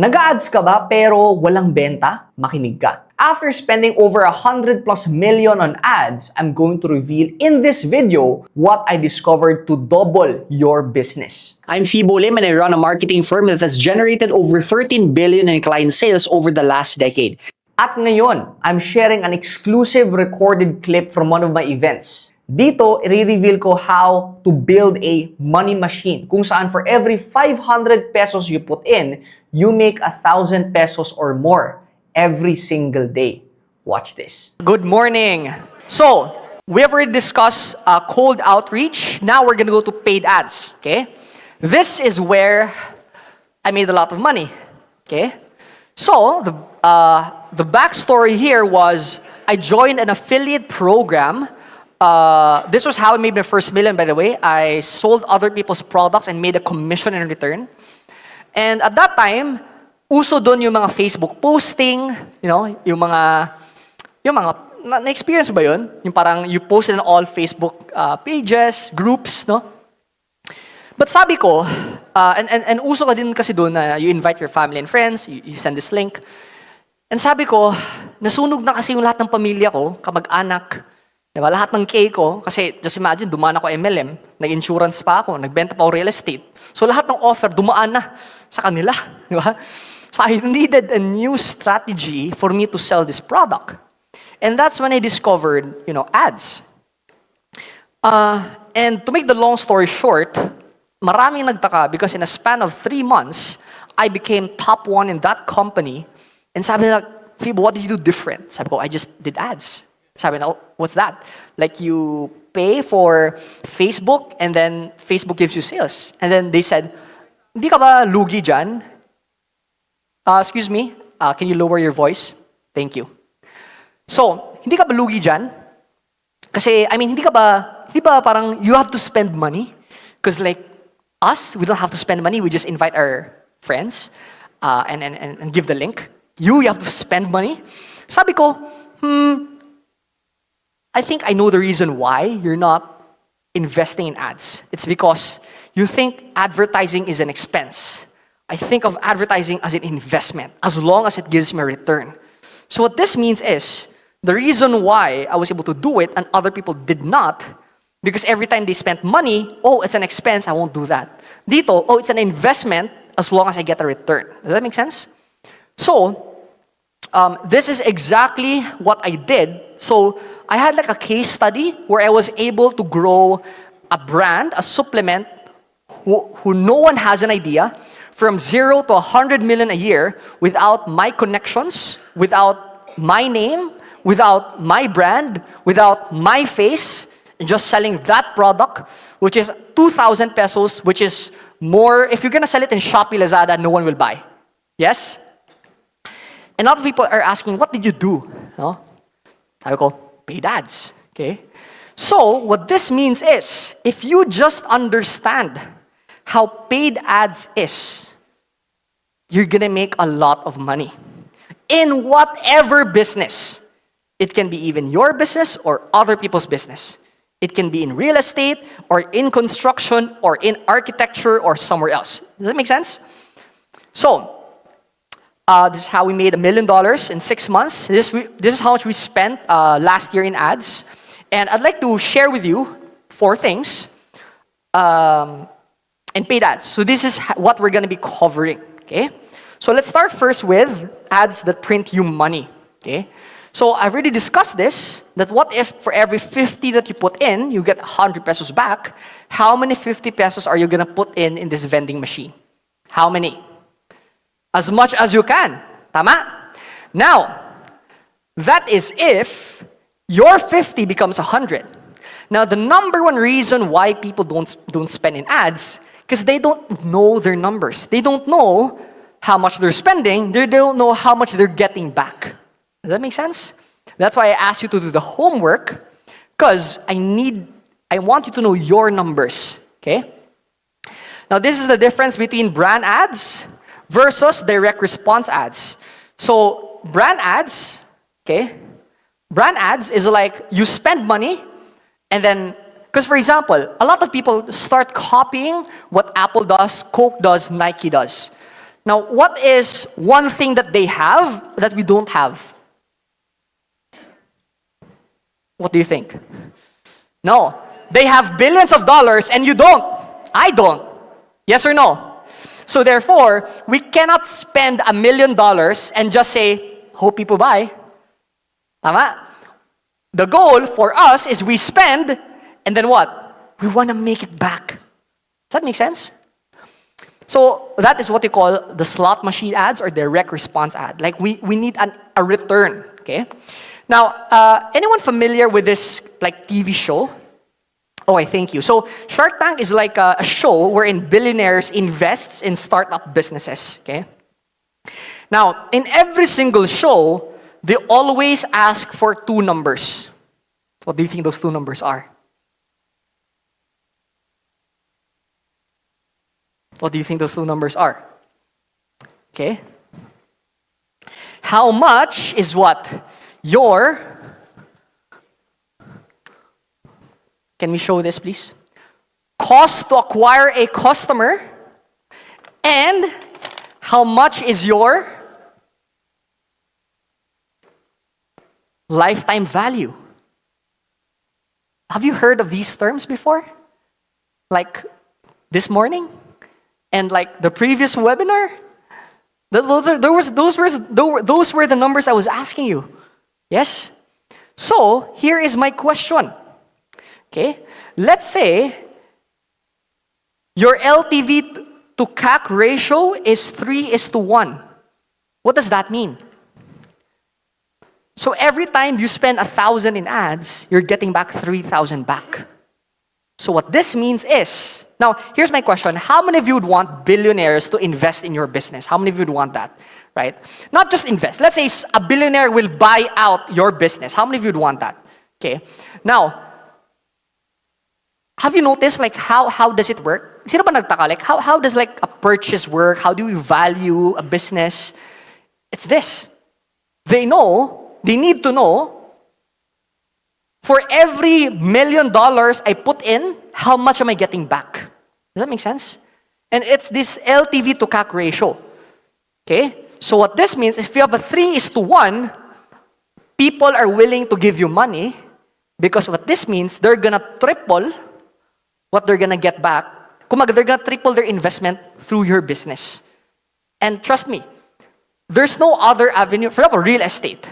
Nag-ads ka ba pero walang benta? Makinig ka. After spending over 100 plus million on ads, I'm going to reveal in this video what I discovered to double your business. I'm Fibo Lim and I run a marketing firm that has generated over 13 billion in client sales over the last decade. At ngayon, I'm sharing an exclusive recorded clip from one of my events. Dito, i-reveal ko how to build a money machine kung saan for every 500 pesos you put in, you make 1,000 pesos or more every single day. Watch this. Good morning. So, we have already discussed cold outreach. Now we're gonna go to paid ads, okay? This is where I made a lot of money, okay? So, the backstory here was I joined an affiliate program. This was how I made my first million, by the way. I sold other people's products and made a commission in return. And at that time, uso doon yung mga Facebook posting, yung mga, na-experience ba yun? Yung parang you post in all Facebook pages, groups, no? But sabi ko, and uso ka din kasi doon na you invite your family and friends, you send this link. And sabi ko, nasunog na kasi yung lahat ng pamilya ko, kamag-anak, diba? Lahat ng K ko, kasi just imagine, dumaan ako MLM, nag-insurance pa ako, nagbenta pa ako real estate. So lahat ng offer, dumaan na sa kanila. Diba? So I needed a new strategy for me to sell this product. And that's when I discovered, ads. And to make the long story short, maraming nagtaka because in a span of 3 months, I became top 1 in that company. And sabi nila, Fibo, what did you do different? Sabi ko, I just did ads. Sabi na, what's that? Like you pay for Facebook and then Facebook gives you sales. And then they said, hindi ka ba lugi dyan? Excuse me, can you lower your voice? Thank you. So, hindi ka ba lugi dyan? Kasi, hindi ba parang you have to spend money? Because like us, we don't have to spend money. We just invite our friends and give the link. You have to spend money. Sabi ko, I think I know the reason why you're not investing in ads. It's because you think advertising is an expense. I think of advertising as an investment, as long as it gives me a return. So what this means is, the reason why I was able to do it and other people did not, because every time they spent money, it's an expense, I won't do that. Dito, it's an investment as long as I get a return. Does that make sense? So, this is exactly what I did. So, I had like a case study where I was able to grow a brand, a supplement, who no one has an idea, from 0 to 100 million a year without my connections, without my name, without my brand, without my face, and just selling that product, which is 2,000 pesos, which is more, if you're gonna sell it in Shopee, Lazada, no one will buy. Yes? And a lot of people are asking, what did you do? No? Sabi ko, paid ads. Okay? So, what this means is, if you just understand how paid ads is, you're gonna make a lot of money. In whatever business. It can be even your business or other people's business. It can be in real estate, or in construction, or in architecture, or somewhere else. Does that make sense? So, this is how we made $1 million in 6 months. This is how much we spent last year in ads. And I'd like to share with you 4 things in paid ads. So this is what we're going to be covering. Okay? So let's start first with ads that print you money. Okay? So I've already discussed this, that what if for every 50 that you put in, you get 100 pesos back, how many 50 pesos are you going to put in this vending machine? How many? As much as you can. Tama? Now, that is if your 50 becomes 100. Now, the number one reason why people don't spend in ads, because they don't know their numbers. They don't know how much they're spending. They don't know how much they're getting back. Does that make sense? That's why I asked you to do the homework, because I want you to know your numbers. Okay? Now, this is the difference between brand ads versus direct response ads. So, brand ads, okay? Brand ads is like you spend money and then, because for example, a lot of people start copying what Apple does, Coke does, Nike does. Now, what is one thing that they have that we don't have? What do you think? No. They have billions of dollars and you don't. I don't. Yes or no? So therefore, we cannot spend $1 million and just say, hope people buy. Tama? The goal for us is we spend and then what? We want to make it back. Does that make sense? So that is what you call the slot machine ads or direct response ad. Like we need a return, okay? Now, anyone familiar with this like TV show? Oh, I thank you. So Shark Tank is like a show wherein billionaires invests in startup businesses, okay? Now, in every single show, they always ask for two numbers. What do you think those two numbers are? What do you think those two numbers are? Okay. How much is what? Your, can we show this please? Cost to acquire a customer, and how much is your lifetime value? Have you heard of these terms before? Like this morning? And like the previous webinar? Those were the numbers I was asking you. Yes? So, here is my question. Okay? Let's say your LTV to CAC ratio is 3:1. What does that mean? So every time you spend 1,000 in ads, you're getting back 3,000 back. So what this means is, now here's my question. How many of you would want billionaires to invest in your business? How many of you would want that? Right? Not just invest. Let's say a billionaire will buy out your business. How many of you would want that? Okay. Now, have you noticed like how does it work? Sino ba nagtaka? Like how does like a purchase work? How do we value a business? It's this. They need to know for every $1 million I put in, how much am I getting back? Does that make sense? And it's this LTV to CAC ratio. Okay? So what this means is if you have a 3:1, people are willing to give you money because what this means, they're gonna triple what they're gonna get back. Kumaga, they're gonna triple their investment through your business. And trust me, there's no other avenue. For example, real estate.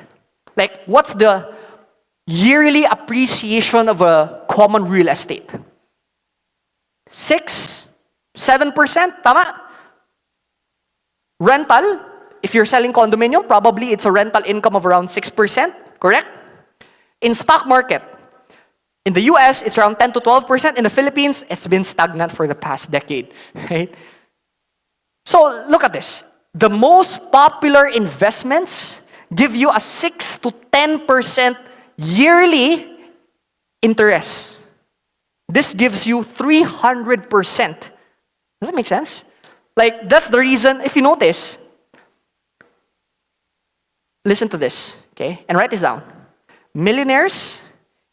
Like, what's the yearly appreciation of a common real estate? 6%, 7%, tama? Rental, if you're selling condominium, probably it's a rental income of around 6%, correct? In stock market, in the US, it's around 10 to 12%. In the Philippines, it's been stagnant for the past decade, right? So, look at this. The most popular investments give you a 6 to 10% yearly interest. This gives you 300%. Does that make sense? Like, that's the reason, if you notice, listen to this, okay? And write this down. Millionaires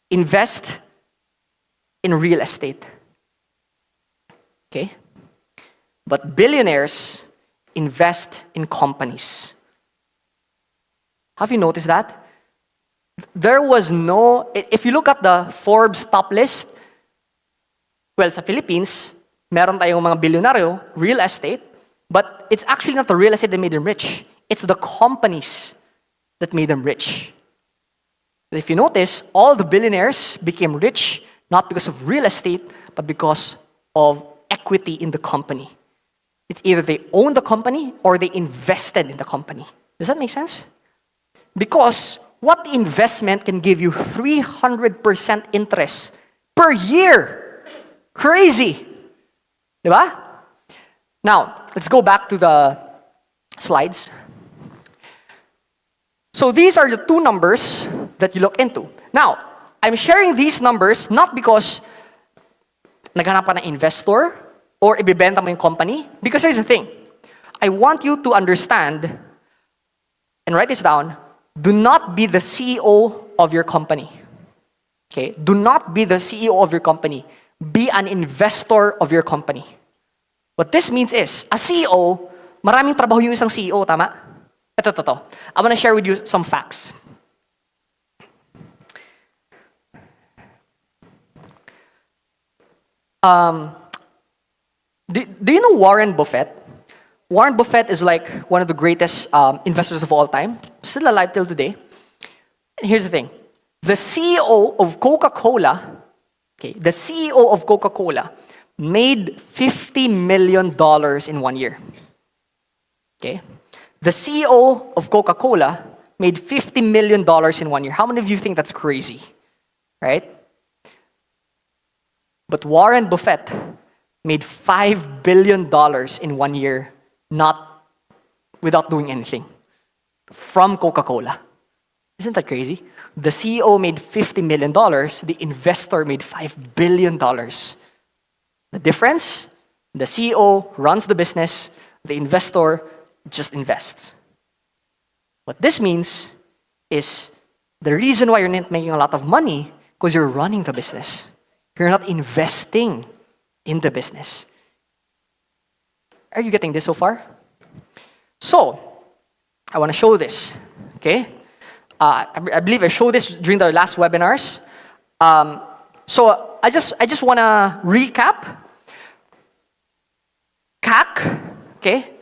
invest in real estate. Okay? But billionaires invest in companies. Have you noticed that? There was no, if you look at the Forbes top list, well, sa Philippines, meron tayong mga bilyonaryo, real estate, but it's actually not the real estate that made them rich. It's the companies that made them rich. If you notice, all the billionaires became rich not because of real estate, but because of equity in the company. It's either they own the company or they invested in the company. Does that make sense? Because what investment can give you 300% interest per year? Crazy. Diba? Now, let's go back to the slides. So these are the two numbers that you look into. Now, I'm sharing these numbers not because naghanap ka ng investor or ibibenta mo yung company. Because here's the thing. I want you to understand, and write this down, do not be the CEO of your company. Okay? Do not be the CEO of your company. Be an investor of your company. What this means is, a CEO maraming trabaho yung isang CEO, tama? Ito. I want to share with you some facts. Do you know Warren Buffett? Warren Buffett is like one of the greatest investors of all time, still alive till today. And here's the thing. The CEO of Coca-Cola, the CEO of Coca-Cola made $50 million in 1 year. Okay? The CEO of Coca-Cola made $50 million in 1 year. How many of you think that's crazy? Right? But Warren Buffett made $5 billion in 1 year, not without doing anything, from Coca-Cola. Isn't that crazy? The CEO made $50 million, the investor made $5 billion. The difference? The CEO runs the business, the investor just invests. What this means is the reason why you're not making a lot of money because you're running the business. You're not investing in the business. Are you getting this so far? So, I want to show this, okay? I believe I showed this during the last webinars. So, I just want to recap. CAC, okay?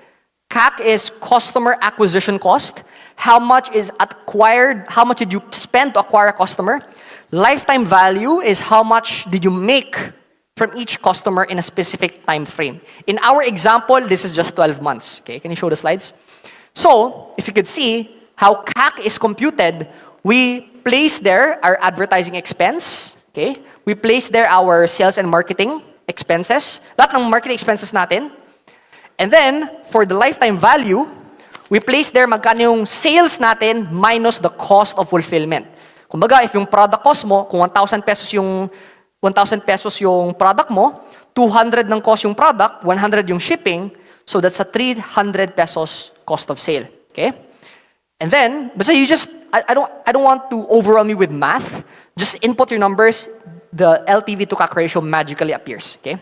CAC is customer acquisition cost. How much is acquired? How much did you spend to acquire a customer? Lifetime value is how much did you make from each customer in a specific time frame. In our example, this is just 12 months. Okay, can you show the slides? So, if you could see how CAC is computed, we place there our advertising expense. Okay, we place there our sales and marketing expenses. Lahat ng marketing expenses natin. And then, for the lifetime value, we place there magkano yung sales natin minus the cost of fulfillment. Kumbaga, if yung product cost mo, kung 1,000 pesos yung product mo, 200 ng cost yung product, 100 yung shipping, so that's a 300 pesos cost of sale. Okay? And then, but so you just, I don't want to overwhelm you with math. Just input your numbers, the LTV to CAC ratio magically appears. Okay?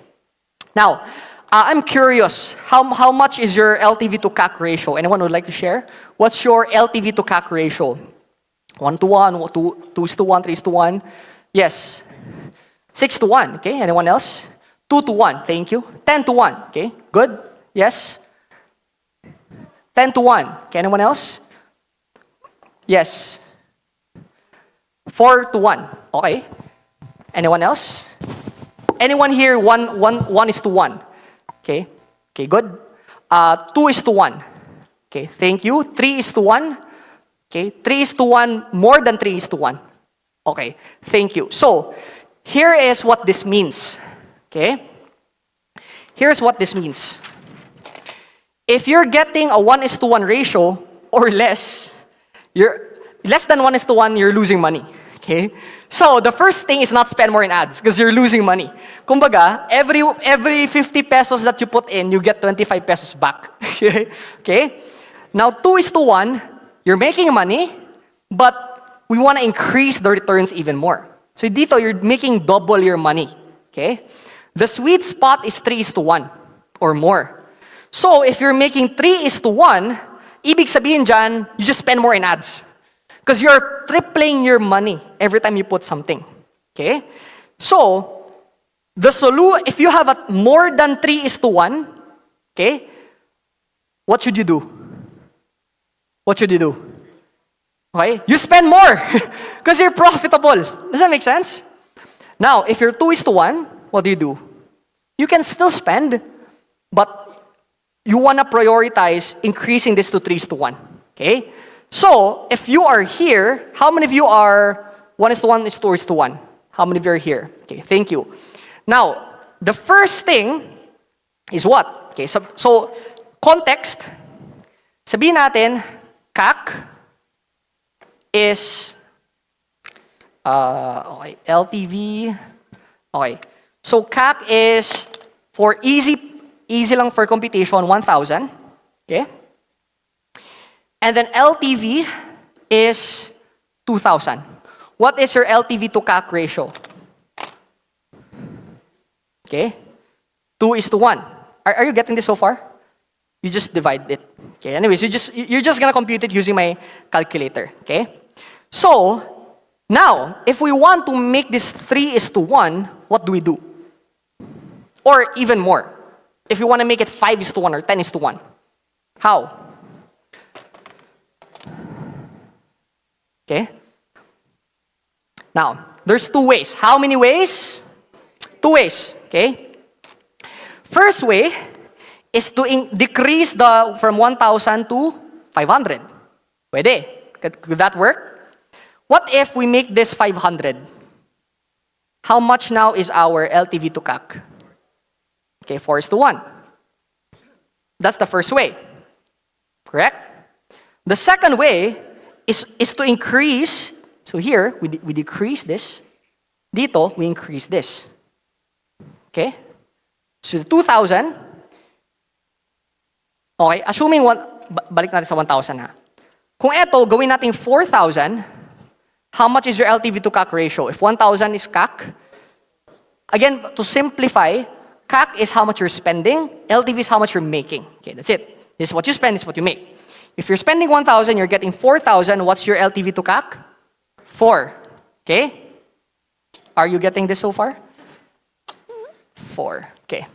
Now, I'm curious, how much is your LTV to CAC ratio? Anyone would like to share? What's your LTV to CAC ratio? 1:1, 2:1, 3:1? Yes. 6:1, okay? Anyone else? 2:1, thank you. 10:1, okay? Good? Yes? 10:1, okay? Anyone else? Yes. 4:1, okay? Anyone else? Anyone here 1:1? Okay? Okay, good. 2:1. Okay, thank you. 3:1. Okay, 3:1, more than 3:1. Okay, thank you. So, here is what this means. Okay? Here's what this means. If you're getting a 1:1 ratio or less, you're less than 1:1, you're losing money. Okay? So, the first thing is not spend more in ads because you're losing money. Kumbaga, every 50 pesos that you put in, you get 25 pesos back. Okay? Now, 2:1, you're making money, but we want to increase the returns even more. So dito, you're making double your money. Okay? The sweet spot is 3:1 or more. So if you're making 3:1, ibig sabihin dyan, you just spend more in ads. Because you're tripling your money every time you put something. Okay? So, if you have a more than 3:1, okay, what should you do? What should you do? Okay? You spend more because you're profitable. Does that make sense? Now, if you're 2:1, what do? You can still spend, but you want to prioritize increasing this to 3:1. Okay? So, if you are here, how many of you are 1:1 is 2:1? How many of you are here? Okay, thank you. Now, the first thing is what? Okay, so context, sabihin natin, CAC is, okay, LTV, okay. So CAC is, for easy lang for computation, 1,000, okay? And then LTV is 2,000. What is your LTV to CAC ratio? Okay? 2:1. Are you getting this so far? You just divide it. Okay, anyways, you're just gonna compute it using my calculator. Okay? So, now, if we want to make this 3:1, what do we do? Or even more, if you want to make it 5:1 or 10:1, how? Okay? Now, there's two ways. How many ways? Two ways. Okay? First way is to decrease the from 1,000 to 500. Pwede. Could that work? What if we make this 500? How much now is our LTV to CAC? Okay, 4:1. That's the first way. Correct? The second way is to increase. So here, we decrease this. Dito, we increase this. Okay? So the 2,000. Okay, assuming balik natin sa 1,000 ha. Kung eto, gawin natin 4,000, how much is your LTV to CAC ratio? If 1,000 is CAC, again, to simplify, CAC is how much you're spending, LTV is how much you're making. Okay, that's it. This is what you spend, this is what you make. If you're spending 1,000, you're getting 4,000, what's your LTV to CAC? 4. Okay? Are you getting this so far? 4. Okay.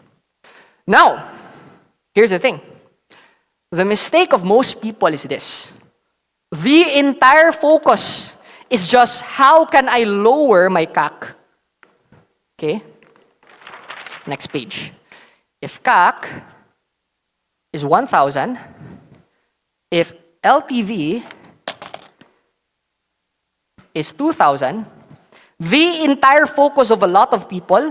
Now, here's the thing. The mistake of most people is this. The entire focus is just how can I lower my CAC? Okay? Next page. If CAC is 1,000, if LTV is 2,000, the entire focus of a lot of people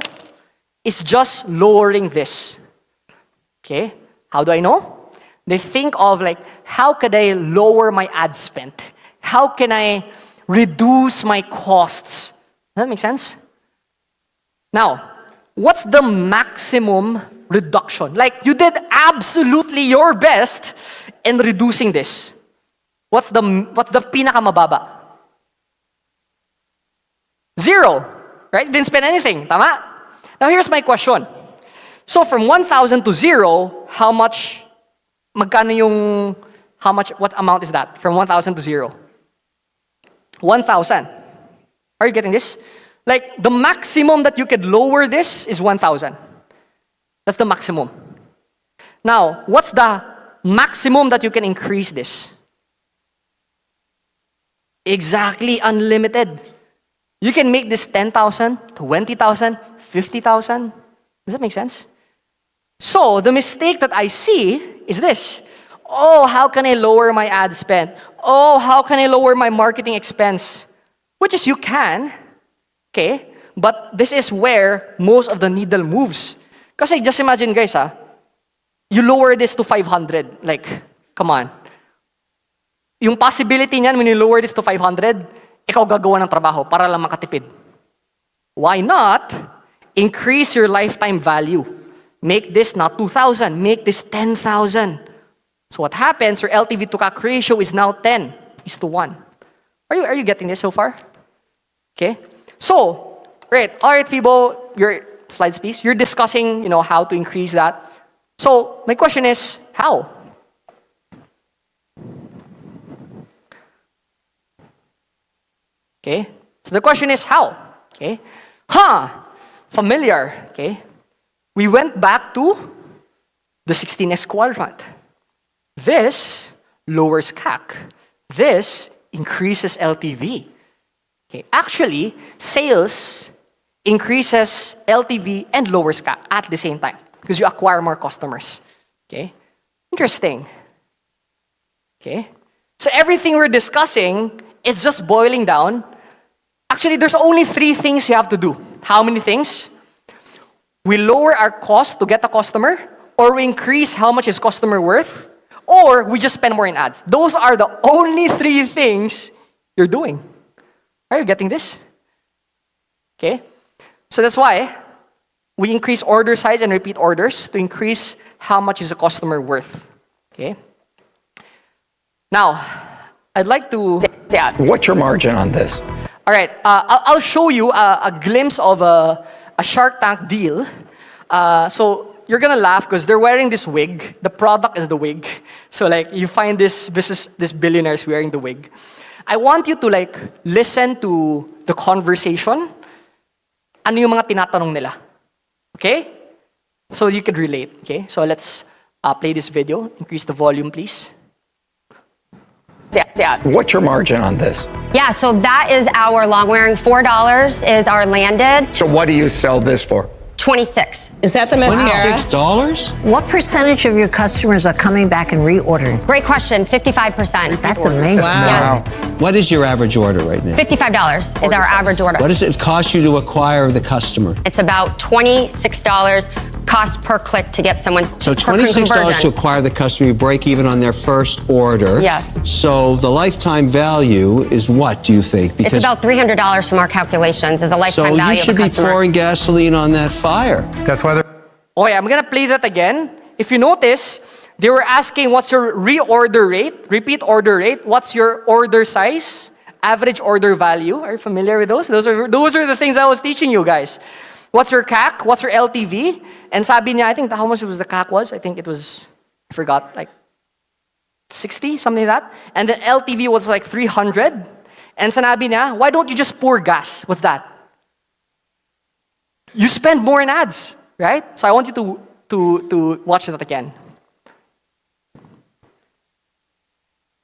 is just lowering this. Okay? How do I know? They think of like, how could I lower my ad spend? How can I reduce my costs? Does that make sense? Now, what's the maximum reduction? Like, you did absolutely your best in reducing this. What's the pinakamababa? 0, right? Didn't spend anything, tama? Now here's my question. So from 1,000 to 0, how much, what amount is that? From 1,000 to 0? 1,000. Are you getting this? Like, the maximum that you could lower this is 1,000. That's the maximum. Now, what's the maximum that you can increase this? Exactly, unlimited. You can make this 10,000, 20,000, 50,000. Does that make sense? So, the mistake that I see is this. Oh, how can I lower my ad spend? Oh, how can I lower my marketing expense? Which is you can, okay? But this is where most of the needle moves. Kasi just imagine guys you lower this to 500. Like, come on. Yung possibility niyan when you lower this to 500, ikaw gagawa ng trabaho para lang makatipid. Why not increase your lifetime value? Make this not 2,000, make this 10,000. So what happens, your LTV to CAC ratio is now 10:1. Are you getting this so far? Okay? So, right, all right, Fibo, your slides please. You're discussing, how to increase that. So, my question is, how? Okay? So the question is how? Okay? Familiar. Okay? We went back to the 16x quadrant. This lowers CAC. This increases LTV. Okay? Actually, sales increases LTV and lowers CAC at the same time because you acquire more customers. Okay? Interesting. Okay? So everything we're discussing is just boiling down. Actually, there's only 3 things you have to do. How many things? We lower our cost to get a customer, or we increase how much is customer worth, or we just spend more in ads. Those are the only 3 things you're doing. Are you getting this? Okay? So that's why we increase order size and repeat orders to increase how much is a customer worth. Okay? Now, I'd like to... What's your margin on this? All right, I'll show you a glimpse of a Shark Tank deal. So you're gonna laugh because they're wearing this wig. The product is the wig. So like you find this billionaires wearing the wig. I want you to like listen to the conversation. Ano yung mga tinatanong nila? Okay? So you could relate. Okay? So let's play this video. Increase the volume, please. Yeah. What's your margin on this? Yeah, so that is our long wearing. $4 is our landed. So what do you sell this for? 26. Is that the mascara? $26? What percentage of your customers are coming back and reordering? Great question. 55%. That's amazing. Wow. What is your average order right now? $55 is our average order. What does it cost you to acquire the customer? It's about $26 cost per click to get someone So per $26 to conversion. acquire the customer, you break even on their first order. Yes. So the lifetime value is what, do you think? It's about $300 from our calculations is a so lifetime you value should of a be customer. pouring gasoline on that fire. That's why they're. Okay, I'm gonna play that again. If you notice, they were asking what's your reorder rate, repeat order rate, what's your order size, average order value. Are you familiar with those? Those are the things I was teaching you guys. What's your CAC? What's your LTV? And sabi niya, I think how much was the CAC was? I think it was, I forgot, like 60, something like that. And the LTV was like 300. And sanabi niya, why don't you just pour gas? What's that? You spend more in ads, right? So I want you to watch that again.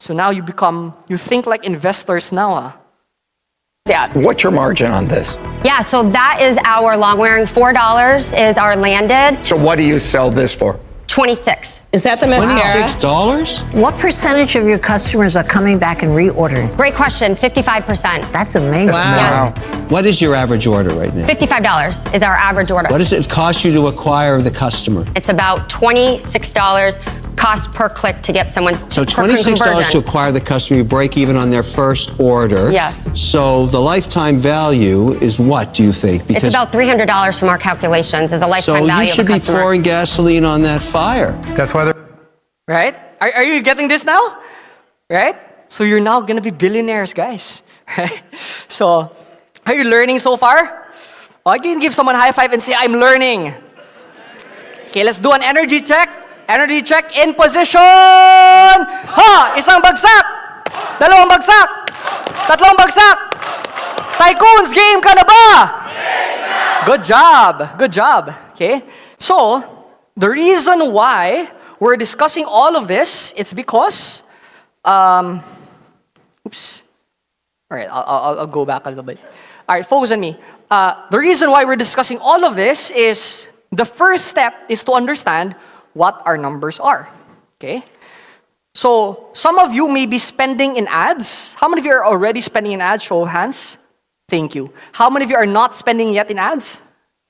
So now you think like investors now, huh? Yeah. What's your margin on this? Yeah, so that is our long wearing. $4 is our landed. So what do you sell this for? 26. Is that the mascara? $26? What percentage of your customers are coming back and reordering? Great question. 55%. That's amazing. Wow. What is your average order right now? $55 is our average order. What does it cost you to acquire the customer? It's about $26 cost per click to get someone So per $26 to conversion. acquire the customer, you break even on their first order. Yes. So the lifetime value is what, do you think? It's about $300 from our calculations is a so lifetime you value should of a be customer. pouring gasoline on that fire. That's why they're. Right? Are you getting this now? Right? So you're now gonna be billionaires, guys. Right? So, are you learning so far? I can give someone a high five and say, I'm learning. Okay, let's do an energy check. Energy check in position! Ha! Isang bagsak! Dalawang bagsak! Tatlong bagsak! Tycoons, game ka na ba? Good job. Good job. Okay? So, the reason why we're discussing all of this, it's because, oops. All right, I'll go back a little bit. All right, focus on me. The reason why we're discussing all of this is the first step is to understand what our numbers are. Okay? So, some of you may be spending in ads. How many of you are already spending in ads? Show of hands. Thank you. How many of you are not spending yet in ads?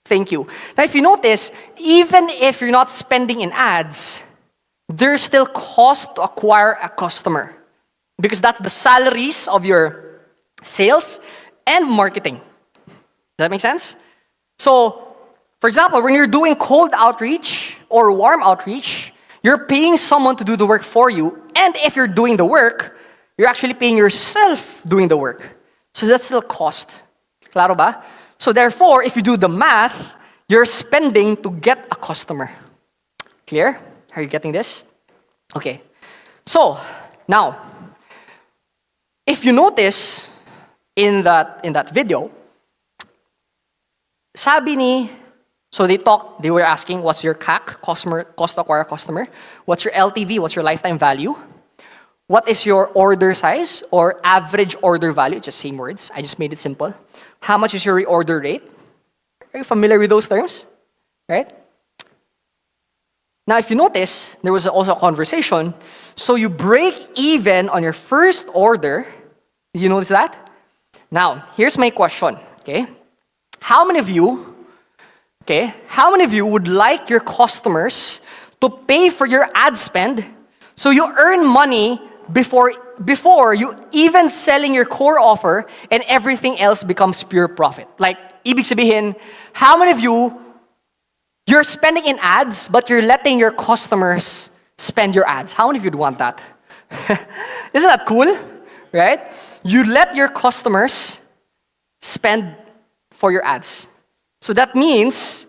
Thank you. Now, if you notice, even if you're not spending in ads, there's still cost to acquire a customer. Because that's the salaries of your sales and marketing. Does that make sense? So, for example, when you're doing cold outreach or warm outreach, you're paying someone to do the work for you. And if you're doing the work, you're actually paying yourself doing the work. So that's still cost. Claro ba? So therefore, if you do the math, you're spending to get a customer. Clear? Are you getting this? Okay. So, now, if you notice in that video, sabi ni, so they were asking, what's your CAC, cost to acquire a customer? What's your LTV, what's your lifetime value? What is your order size or average order value? Just same words, I just made it simple. How much is your reorder rate? Are you familiar with those terms? Right? Now, if you notice, there was also a conversation. So you break even on your first order. Did you notice that? Now, here's my question, okay? How many of you would like your customers to pay for your ad spend so you earn money before you even selling your core offer and everything else becomes pure profit? Like, ibig sabihin, how many of you're spending in ads, but you're letting your customers spend your ads? How many of you would want that? Isn't that cool? Right? You let your customers spend for your ads. So that means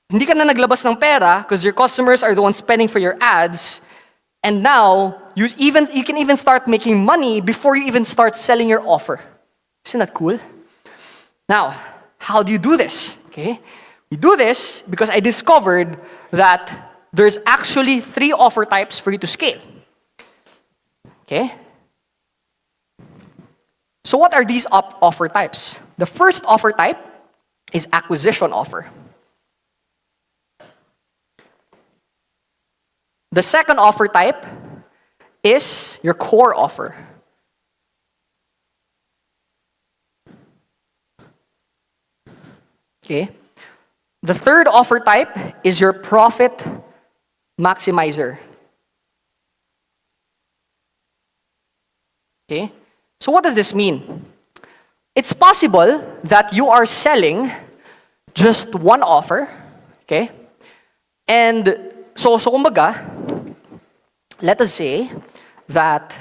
Hindi ka na naglabas ng pera because your customers are the ones spending for your ads. And now, you can even start making money before you even start selling your offer. Isn't that cool? Now, how do you do this? Okay, we do this because I discovered that there's actually 3 offer types for you to scale. Okay? So what are these offer types? The first offer type is acquisition offer. The second offer type is your core offer. Okay? The third offer type is your profit maximizer. Okay? So what does this mean? It's possible that you are selling just one offer, okay? And so kumbaga, let us say that,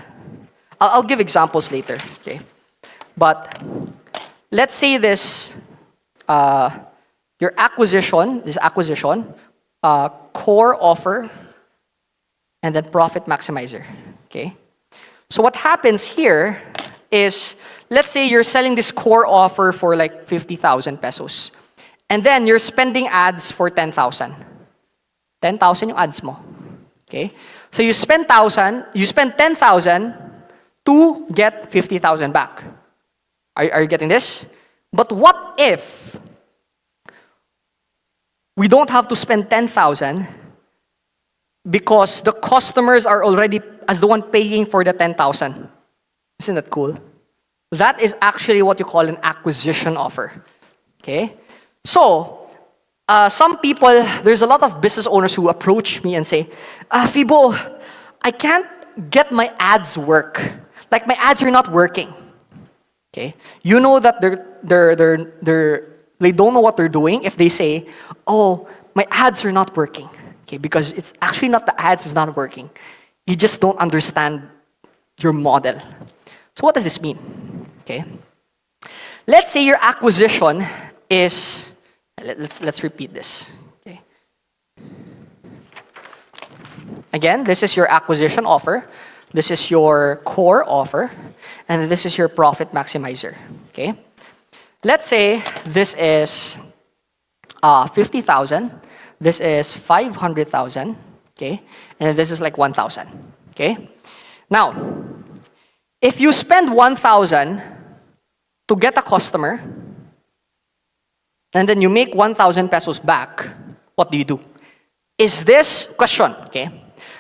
I'll give examples later, okay? But let's say this, your acquisition, core offer, and then profit maximizer, okay? So what happens here is, let's say you're selling this core offer for like 50,000 pesos. And then you're spending ads for 10,000. 10,000 yung ads mo. Okay? So you spend 10,000 to get 50,000 back. Are you getting this? But what if we don't have to spend 10,000 because the customers are already as the one paying for the 10,000? Isn't that cool? That is actually what you call an acquisition offer. Okay? So, some people, there's a lot of business owners who approach me and say, Fibo, I can't get my ads work. Like my ads are not working. Okay? You know that they don't know what they're doing if they say, oh, my ads are not working. Okay? Because it's actually not the ads is not working. You just don't understand your model. So what does this mean? Okay? Let's say your acquisition is, let's repeat this. Okay? Again, this is your acquisition offer. This is your core offer. And this is your profit maximizer. Okay? Let's say this is 50,000. This is 500,000. Okay? And this is like 1,000. Okay? Now, if you spend 1,000 to get a customer, and then you make 1,000 pesos back, what do? Is this, question, okay?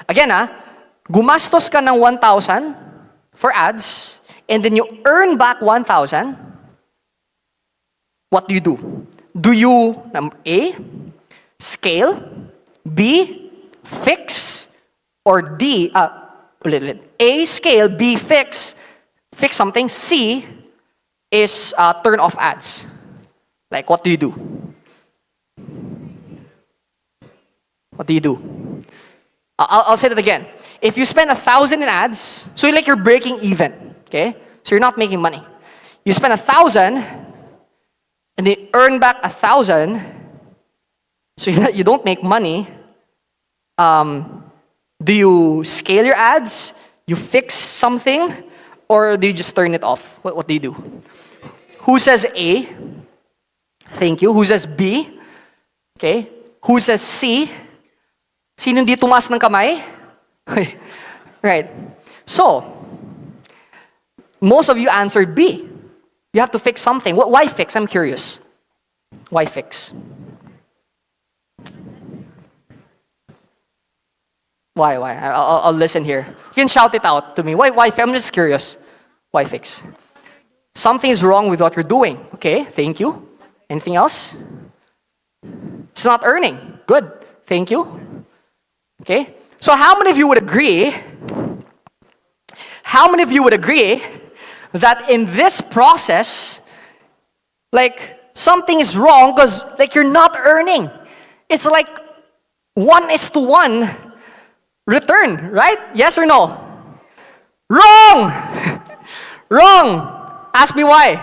Again, gumastos ka ng 1,000 for ads, and then you earn back 1,000, what do? Do you, A, scale, B, fix, or D, A, scale, B, fix something, C is turn off ads. Like, what do? What do? I'll say that again. If you spend 1,000 in ads, so you're breaking even, okay? So you're not making money. You spend 1,000, and they earn back 1,000, so you don't make money. Do you scale your ads? You fix something? Or do you just turn it off? What do you do? Who says A? Thank you. Who says B? Okay. Who says C? Sino hindi tumaas ng kamay? Right. So, most of you answered B. You have to fix something. Why fix? I'm curious. Why fix? Why? I'll listen here. You can shout it out to me. Why? I'm just curious. Why fix? Something is wrong with what you're doing. Okay, thank you. Anything else? It's not earning. Good. Thank you. Okay. So how many of you would agree? How many of you would agree that in this process, like something is wrong because like you're not earning? It's like 1:1 return, right? Yes or no? Wrong! Wrong! Ask me why.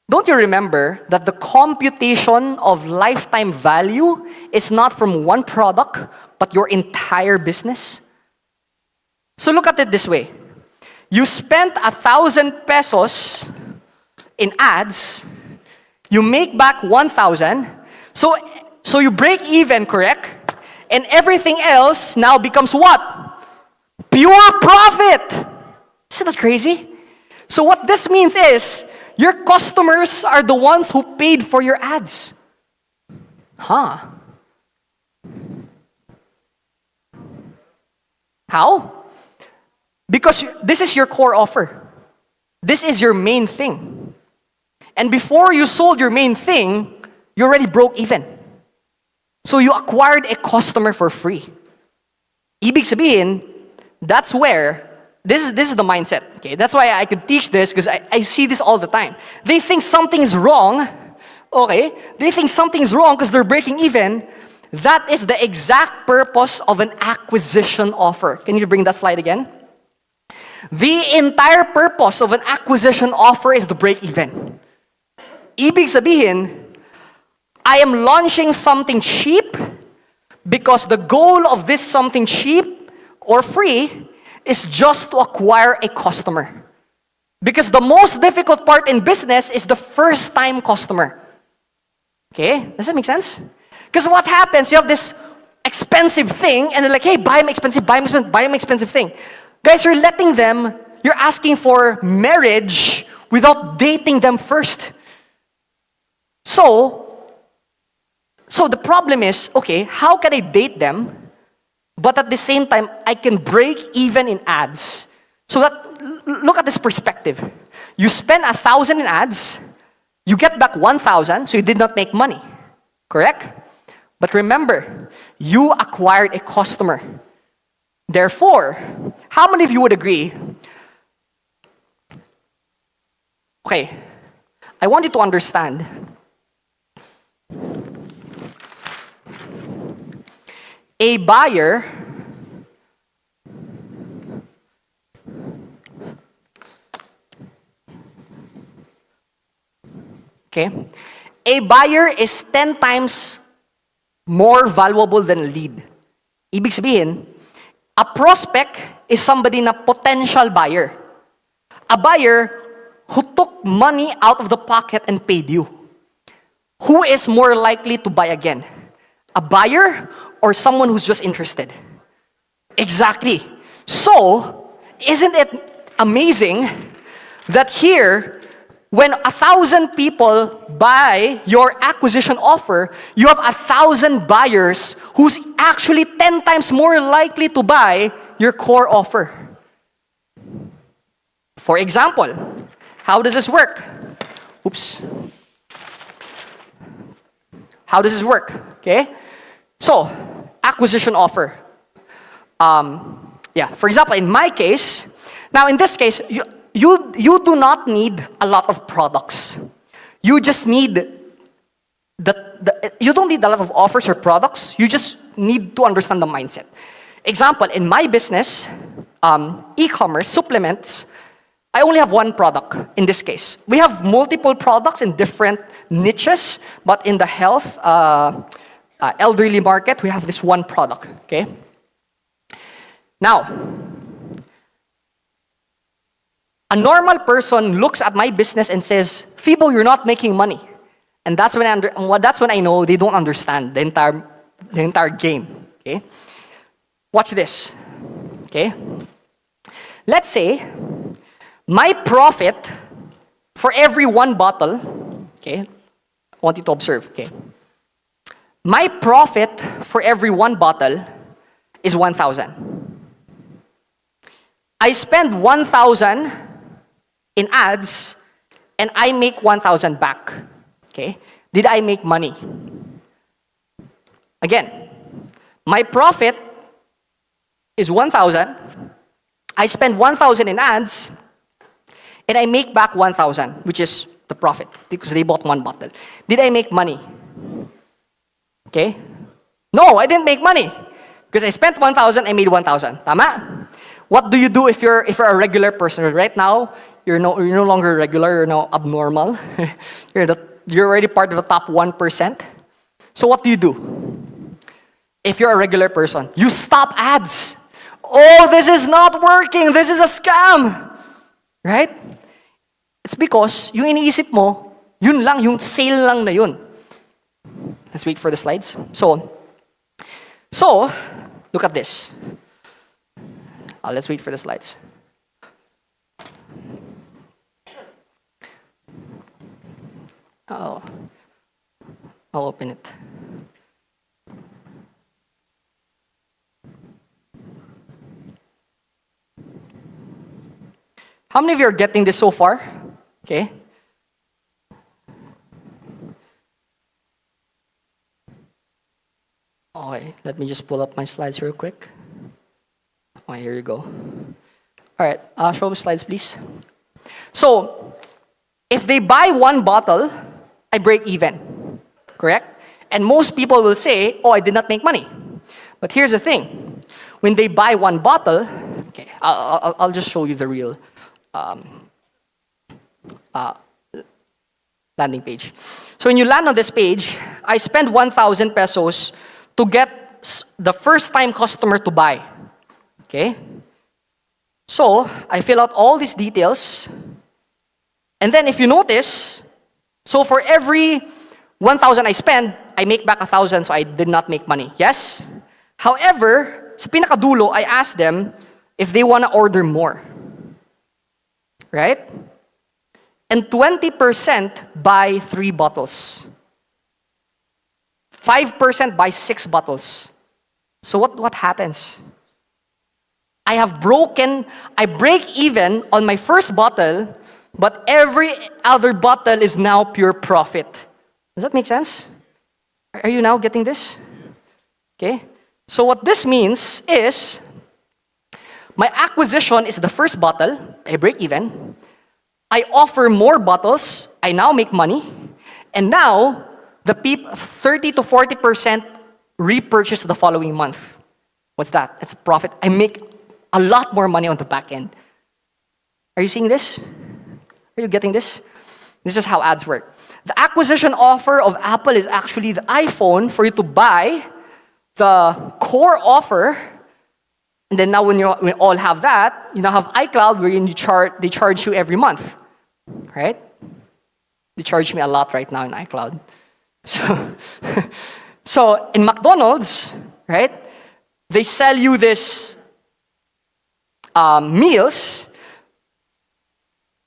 Don't you remember that the computation of lifetime value is not from one product, but your entire business? So look at it this way. You spent 1,000 pesos in ads, you make back 1,000, so you break even, correct? And everything else now becomes what? Pure profit! Isn't that crazy? So what this means is, your customers are the ones who paid for your ads. Huh? How? Because this is your core offer. This is your main thing. And before you sold your main thing, you already broke even. So you acquired a customer for free. Ibig sabihin, that's where, this is the mindset. Okay, that's why I could teach this, because I see this all the time. They think something's wrong. Okay, they think something's wrong because they're breaking even. That is the exact purpose of an acquisition offer. Can you bring that slide again? The entire purpose of an acquisition offer is to break even. Ibig sabihin, I am launching something cheap because the goal of this something cheap or free is just to acquire a customer. Because the most difficult part in business is the first-time customer. Okay? Does that make sense? Because what happens, you have this expensive thing, and they're like, hey, buy my expensive thing. Guys, you're asking for marriage without dating them first. So the problem is, okay, how can I date them, but at the same time, I can break even in ads? So that, look at this perspective. You spend 1,000 in ads, you get back 1,000, so you did not make money. Correct? But remember, you acquired a customer. Therefore, how many of you would agree? Okay, I want you to understand. A buyer is 10 times more valuable than a lead. Ibig sabihin, a prospect is somebody na potential buyer. A buyer who took money out of the pocket and paid you. Who is more likely to buy again? A buyer or someone who's just interested? Exactly. So, isn't it amazing that here, when 1,000 people buy your acquisition offer, you have 1,000 buyers who's actually 10 times more likely to buy your core offer. For example, how does this work? Oops. How does this work? Okay? So, acquisition offer. For example, in my case, now in this case, you do not need a lot of products. You just need you don't need a lot of offers or products. You just need to understand the mindset. Example, in my business, e-commerce, supplements, I only have one product in this case. We have multiple products in different niches, but in the health, elderly market, we have this one product, okay? Now, a normal person looks at my business and says, Fibo, you're not making money. And that's when I know they don't understand the entire game, okay? Watch this, okay? Let's say, my profit for every one bottle, okay? I want you to observe, okay? My profit for every one bottle is 1,000. I spend 1,000 in ads and I make 1,000 back, okay? Did I make money? Again, my profit is 1,000. I spend 1,000 in ads and I make back 1,000, which is the profit, because they bought one bottle. Did I make money? Okay? No, I didn't make money. Because I spent 1,000, I made 1,000. Tama? What do you do if you're a regular person? Right now, you're no longer regular, you're now abnormal. You're already part of the top 1%. So what do? If you're a regular person, you stop ads. Oh, this is not working. This is a scam. Right? It's because yung iniisip mo, yun lang, yung sale lang na yun. Let's wait for the slides. So look at this. Let's wait for the slides. I'll open it. How many of you are getting this so far? Okay. Okay, let me just pull up my slides real quick. Okay, here you go. All right, show me slides, please. So, if they buy one bottle, I break even, correct? And most people will say, oh, I did not make money. But here's the thing. When they buy one bottle, okay, I'll just show you the real landing page. So when you land on this page, I spend 1,000 pesos to get the first-time customer to buy. Okay? So, I fill out all these details. And then if you notice, so for every 1,000 I spend, I make back 1,000, so I did not make money. Yes? However, sa pinakadulo, I ask them if they want to order more. Right? And 20% buy 3 bottles. 5% buy 6 bottles. So what happens? I break even on my first bottle, but every other bottle is now pure profit. Does that make sense? Are you now getting this? Okay. So what this means is, my acquisition is the first bottle, I break even. I offer more bottles, I now make money. And now, the 30 to 40% repurchase the following month. What's that? That's a profit. I make a lot more money on the back end. Are you seeing this? Are you getting this? This is how ads work. The acquisition offer of Apple is actually the iPhone for you to buy the core offer. And then now when you all have that, you now have iCloud where they charge you every month. Right? They charge me a lot right now in iCloud. So in McDonald's, right? They sell you this meals,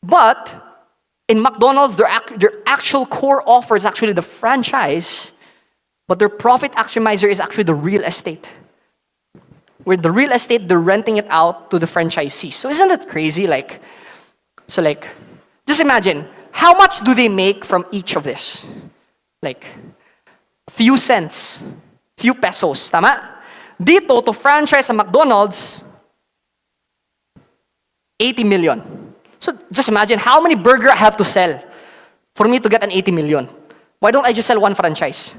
but in McDonald's, their actual core offer is actually the franchise, but their profit maximizer is actually the real estate. With the real estate, they're renting it out to the franchisees. So isn't that crazy? Just imagine, how much do they make from each of this? Few cents, few pesos, tama? Dito, to franchise a McDonald's, 80 million. So just imagine how many burger I have to sell for me to get an 80 million. Why don't I just sell one franchise?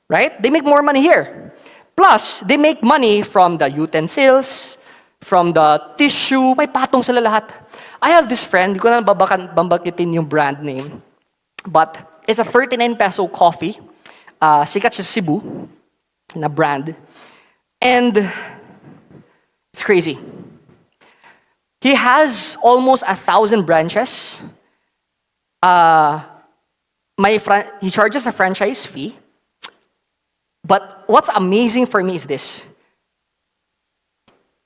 Right? They make more money here. Plus, they make money from the utensils, from the tissue, may patong sila lahat. I have this friend, di ko na bambakitin yung brand name, but it's a 39 peso coffee. Sikat siya sa Cebu, na brand. And it's crazy. He has almost 1,000 branches. He charges a franchise fee. But what's amazing for me is this.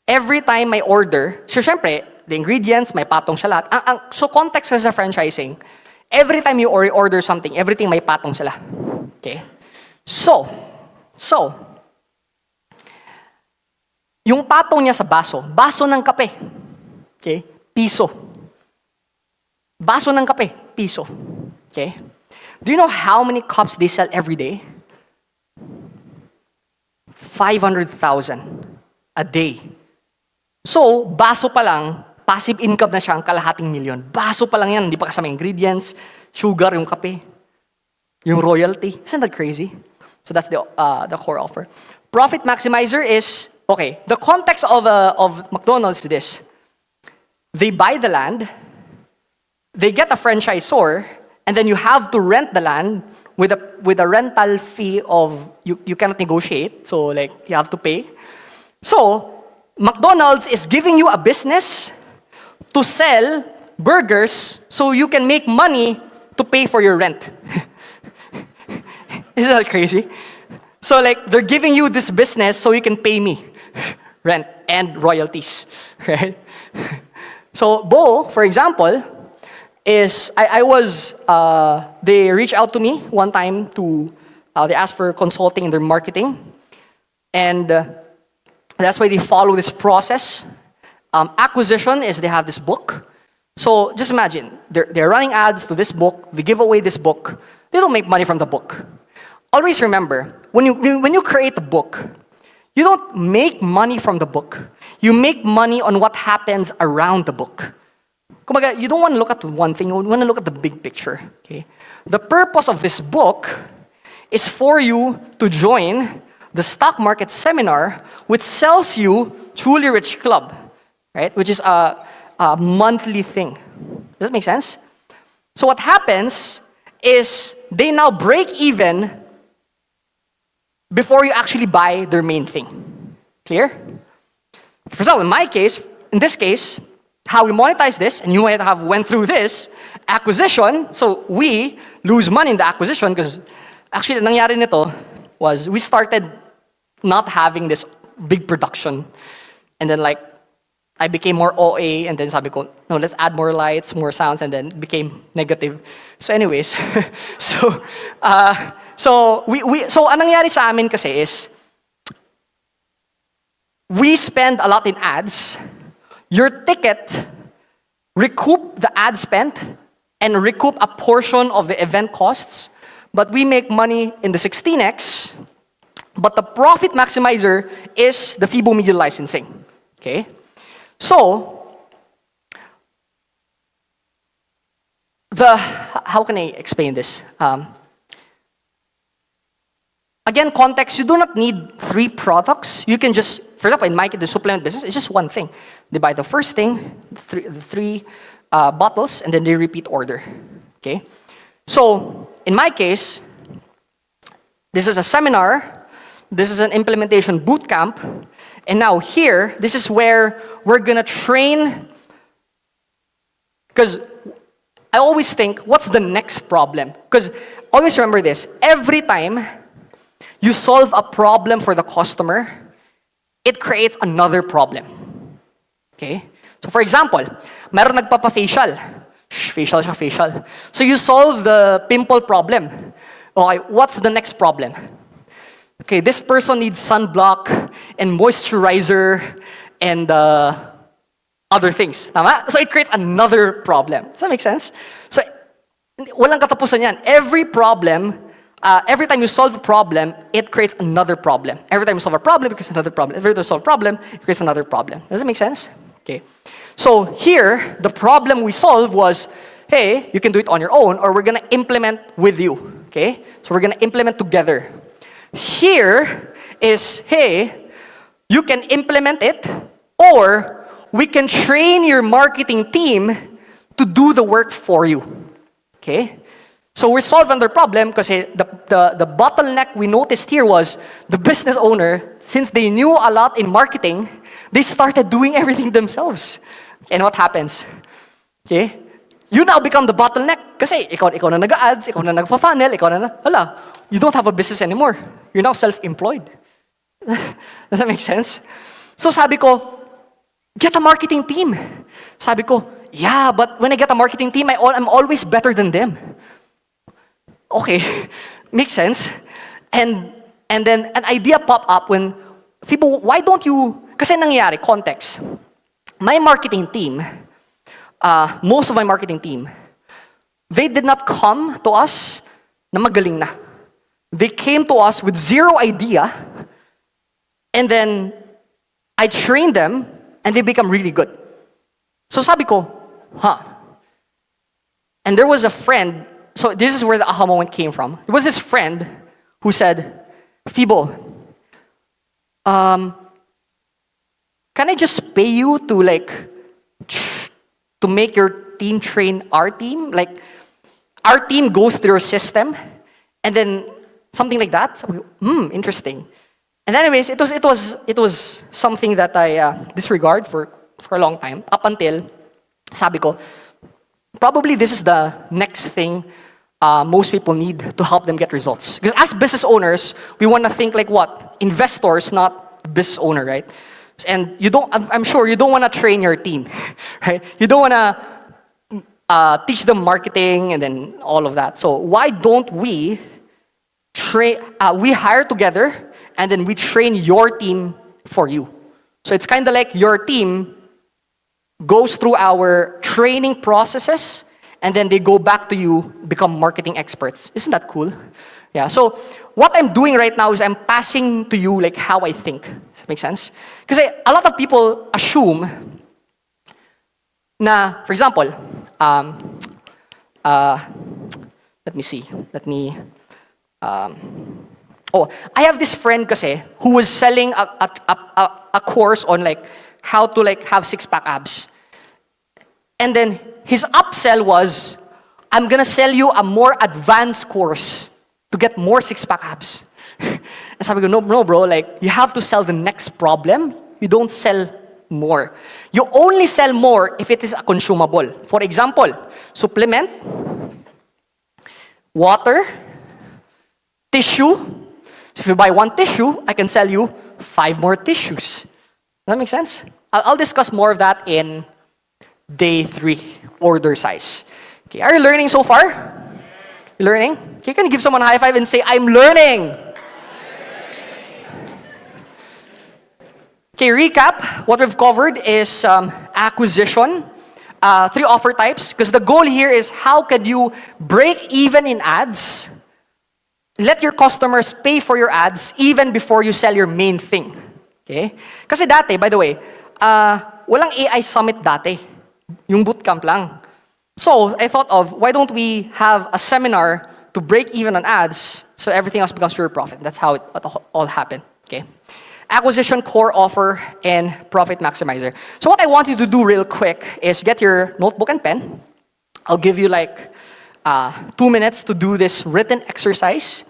Every time I order, so syempre, the ingredients, may patong siya lahat. So context sa franchising, every time you order something, everything may patong sila. Okay? So, yung patong niya sa baso ng kape. Okay? Piso. Baso ng kape, piso. Okay? Do you know how many cups they sell every day? 500,000 a day. So, baso pa lang, passive income na siya ang kalahating milyon. Baso pa lang yan, hindi pa kasama ingredients, sugar, yung kape, yung royalty. Isn't that crazy? So that's the core offer. Profit maximizer is, okay, the context of McDonald's is this. They buy the land, they get a franchisor, and then you have to rent the land with a rental fee of you cannot negotiate, so like you have to pay. So McDonald's is giving you a business to sell burgers so you can make money to pay for your rent. Isn't that crazy? So like they're giving you this business so you can pay me rent and royalties, right? So Bo, for example, is they reached out to me one time to they asked for consulting in their marketing, and that's why they follow this process. Acquisition is they have this book. So just imagine they're running ads to this book. They give away this book. They don't make money from the book. Always remember, when you create a book, you don't make money from the book. You make money on what happens around the book. Kumbaga, you don't want to look at one thing, you want to look at the big picture. Okay? The purpose of this book is for you to join the stock market seminar, which sells you Truly Rich Club, right? Which is a monthly thing. Does that make sense? So what happens is they now break even before you actually buy their main thing. Clear? For example, in this case, how we monetize this, and you might have went through this, acquisition, so we lose money in the acquisition because actually, nangyari nito was we started not having this big production, and then like, I became more OA, and then sabi ko, no, let's add more lights, more sounds, and then it became negative. So anyways, so ang nangyari sa amin kasi is, we spend a lot in ads. Your ticket recoup the ad spent and recoup a portion of the event costs, but we make money in the 16x, but the profit maximizer is the Fibo Media licensing. Okay? So, how can I explain this? Again, context, you do not need 3 products. You can just, for example, in my case, the supplement business, it's just one thing. They buy the first thing, the three bottles, and then they repeat order. Okay? So, in my case, this is a seminar, this is an implementation boot camp, and now here, this is where we're gonna train, because I always think, what's the next problem? Because always remember this, every time you solve a problem for the customer, it creates another problem. Okay? So for example, meron nagpapa-facial. Facial siya, facial. So you solve the pimple problem. Okay, what's the next problem? Okay, this person needs sunblock and moisturizer and other things. Tama? So it creates another problem. Does that make sense? So, walang katapusan yan. Every problem, every time you solve a problem, it creates another problem. Every time you solve a problem, it creates another problem. Every time you solve a problem, it creates another problem. Does that make sense? Okay. So here, the problem we solved was, hey, you can do it on your own, or we're gonna implement with you. Okay? So we're gonna implement together. Here is, hey, you can implement it, or we can train your marketing team to do the work for you. Okay? So we solved another problem because the bottleneck we noticed here was the business owner, since they knew a lot in marketing, they started doing everything themselves. And what happens? Okay? You now become the bottleneck kasi ikaw na nag-ads, ikaw na nagpa-funnel, hala, you don't have a business anymore. You're now self-employed. Does that make sense? So sabi ko, get a marketing team. Sabi ko, yeah, but when I get a marketing team, I'm always better than them. Okay, makes sense. And then an idea popped up when people, why don't you, kasi nangyari, context. My marketing team, most of my marketing team, they did not come to us na magaling na. They came to us with zero idea, and then I trained them, and they become really good. So sabi ko, And there was a friend, so this is where the aha moment came from. There was this friend who said, Fibo, can I just pay you to to make your team train our team? Like, our team goes through your system, and then something like that? So, interesting. And anyways, it was something that I disregard for a long time, up until, sabi ko, probably this is the next thing most people need to help them get results. Because as business owners, we want to think like what? Investors, not business owner, right? And I'm sure you don't want to train your team, right? You don't want to teach them marketing and then all of that. So why don't we we hire together and then we train your team for you? So it's kind of like your team goes through our training processes and then they go back to you, become marketing experts. Isn't that cool? Yeah, so what I'm doing right now is I'm passing to you like how I think. Does that make sense? Because a lot of people assume na, for example, let me see. I have this friend kasi who was selling a course on like how to like have six-pack abs. And then his upsell was, I'm gonna sell you a more advanced course to get more six-pack abs. And sabi ko, no bro, like you have to sell the next problem. You don't sell more. You only sell more if it is a consumable. For example, supplement, water, tissue. So if you buy one tissue, I can sell you 5 more tissues. Does that make sense? I'll discuss more of that in day 3, order size. Okay, are you learning so far? You learning? Okay, can you give someone a high five and say, I'm learning? Okay, recap. What we've covered is acquisition, 3 offer types, because the goal here is how can you break even in ads, let your customers pay for your ads even before you sell your main thing. Okay? Kasi dati, by the way, walang AI summit dati. Yung bootcamp lang. So, I thought of, why don't we have a seminar to break even on ads so everything else becomes pure profit. That's how it all happened. Okay? Acquisition, core offer, and profit maximizer. So what I want you to do real quick is get your notebook and pen. I'll give you like 2 minutes to do this written exercise.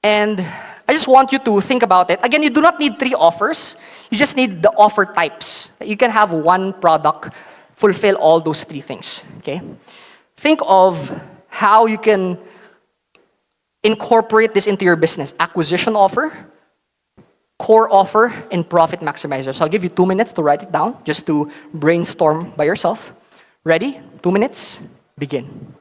And I just want you to think about it. Again, you do not need 3 offers. You just need the offer types. You can have one product fulfill all those 3 things. Okay? Think of how you can incorporate this into your business. Acquisition offer, core offer, and profit maximizer. So I'll give you 2 minutes to write it down, just to brainstorm by yourself. Ready? 2 minutes, begin.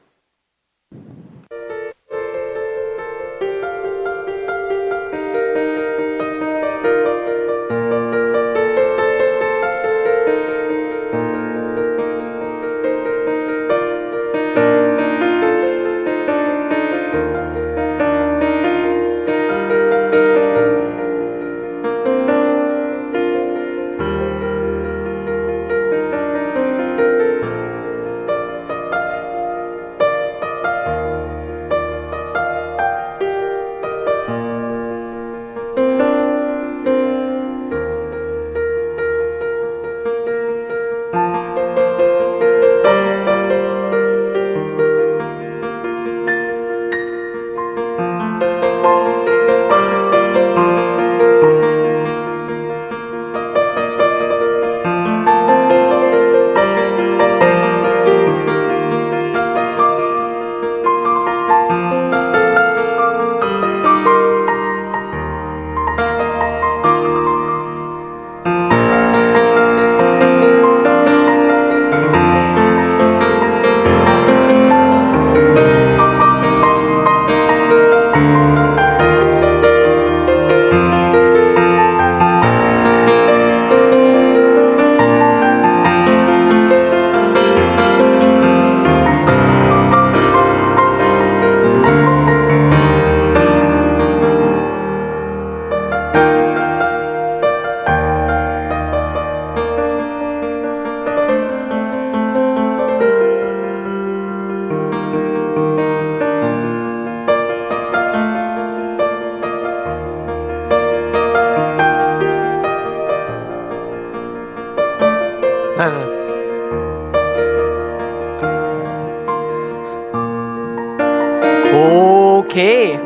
Okay.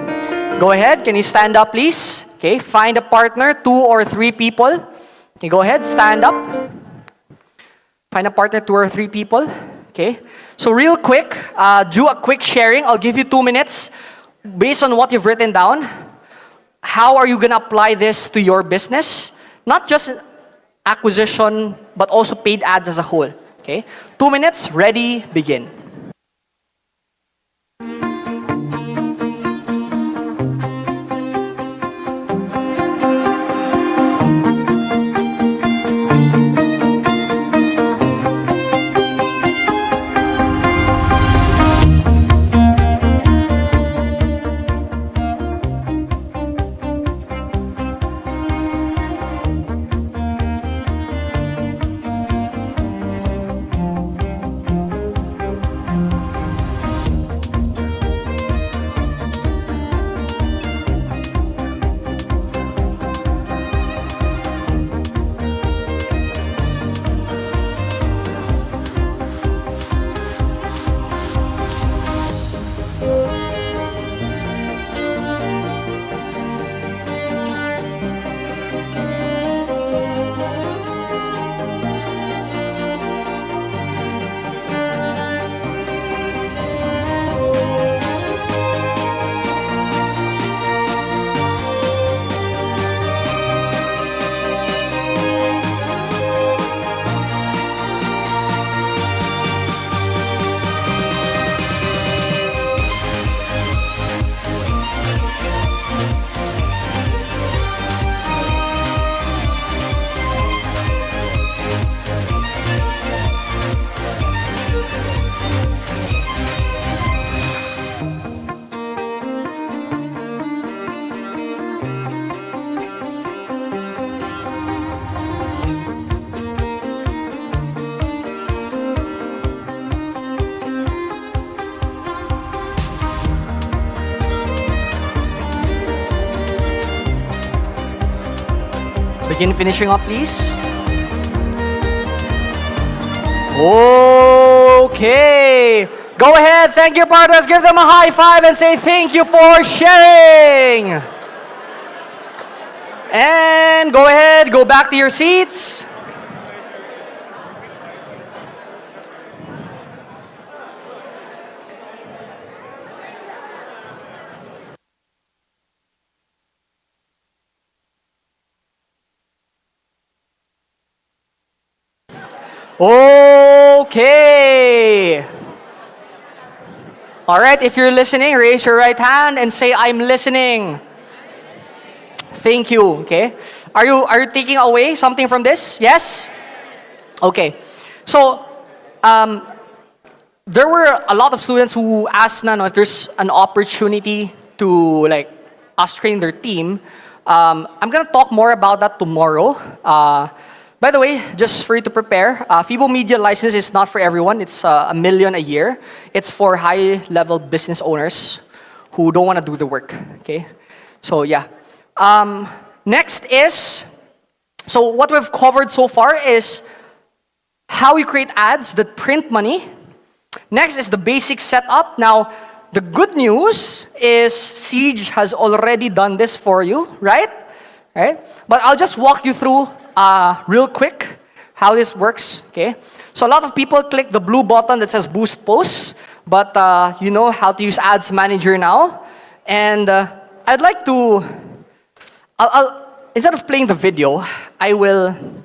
Go ahead. Can you stand up, please? Okay. Find a partner, 2 or 3 people. Okay, go ahead. Stand up. Find a partner, 2 or 3 people. Okay. So real quick, do a quick sharing. I'll give you 2 minutes. Based on what you've written down, how are you going to apply this to your business? Not just acquisition, but also paid ads as a whole. Okay. 2 minutes. Ready. Begin. Begin finishing up, please. Okay. Go ahead. Thank your partners. Give them a high five and say thank you for sharing. And go ahead. Go back to your seats. Okay. All right, if you're listening, raise your right hand and say, I'm listening. Thank you, okay? Are you taking away something from this? Yes? Okay. So, there were a lot of students who asked if there's an opportunity to us train their team. I'm gonna talk more about that tomorrow. By the way, just for you to prepare, FIBO Media license is not for everyone. It's $1 million a year. It's for high-level business owners who don't want to do the work. Okay, so yeah. Next is, so what we've covered so far is how you create ads that print money. Next is the basic setup. Now, the good news is Siege has already done this for you, right? Right? But I'll just walk you through real quick how this works, okay? So a lot of people click the blue button that says Boost Posts, but you know how to use Ads Manager now. And I'd like to, instead of playing the video, I want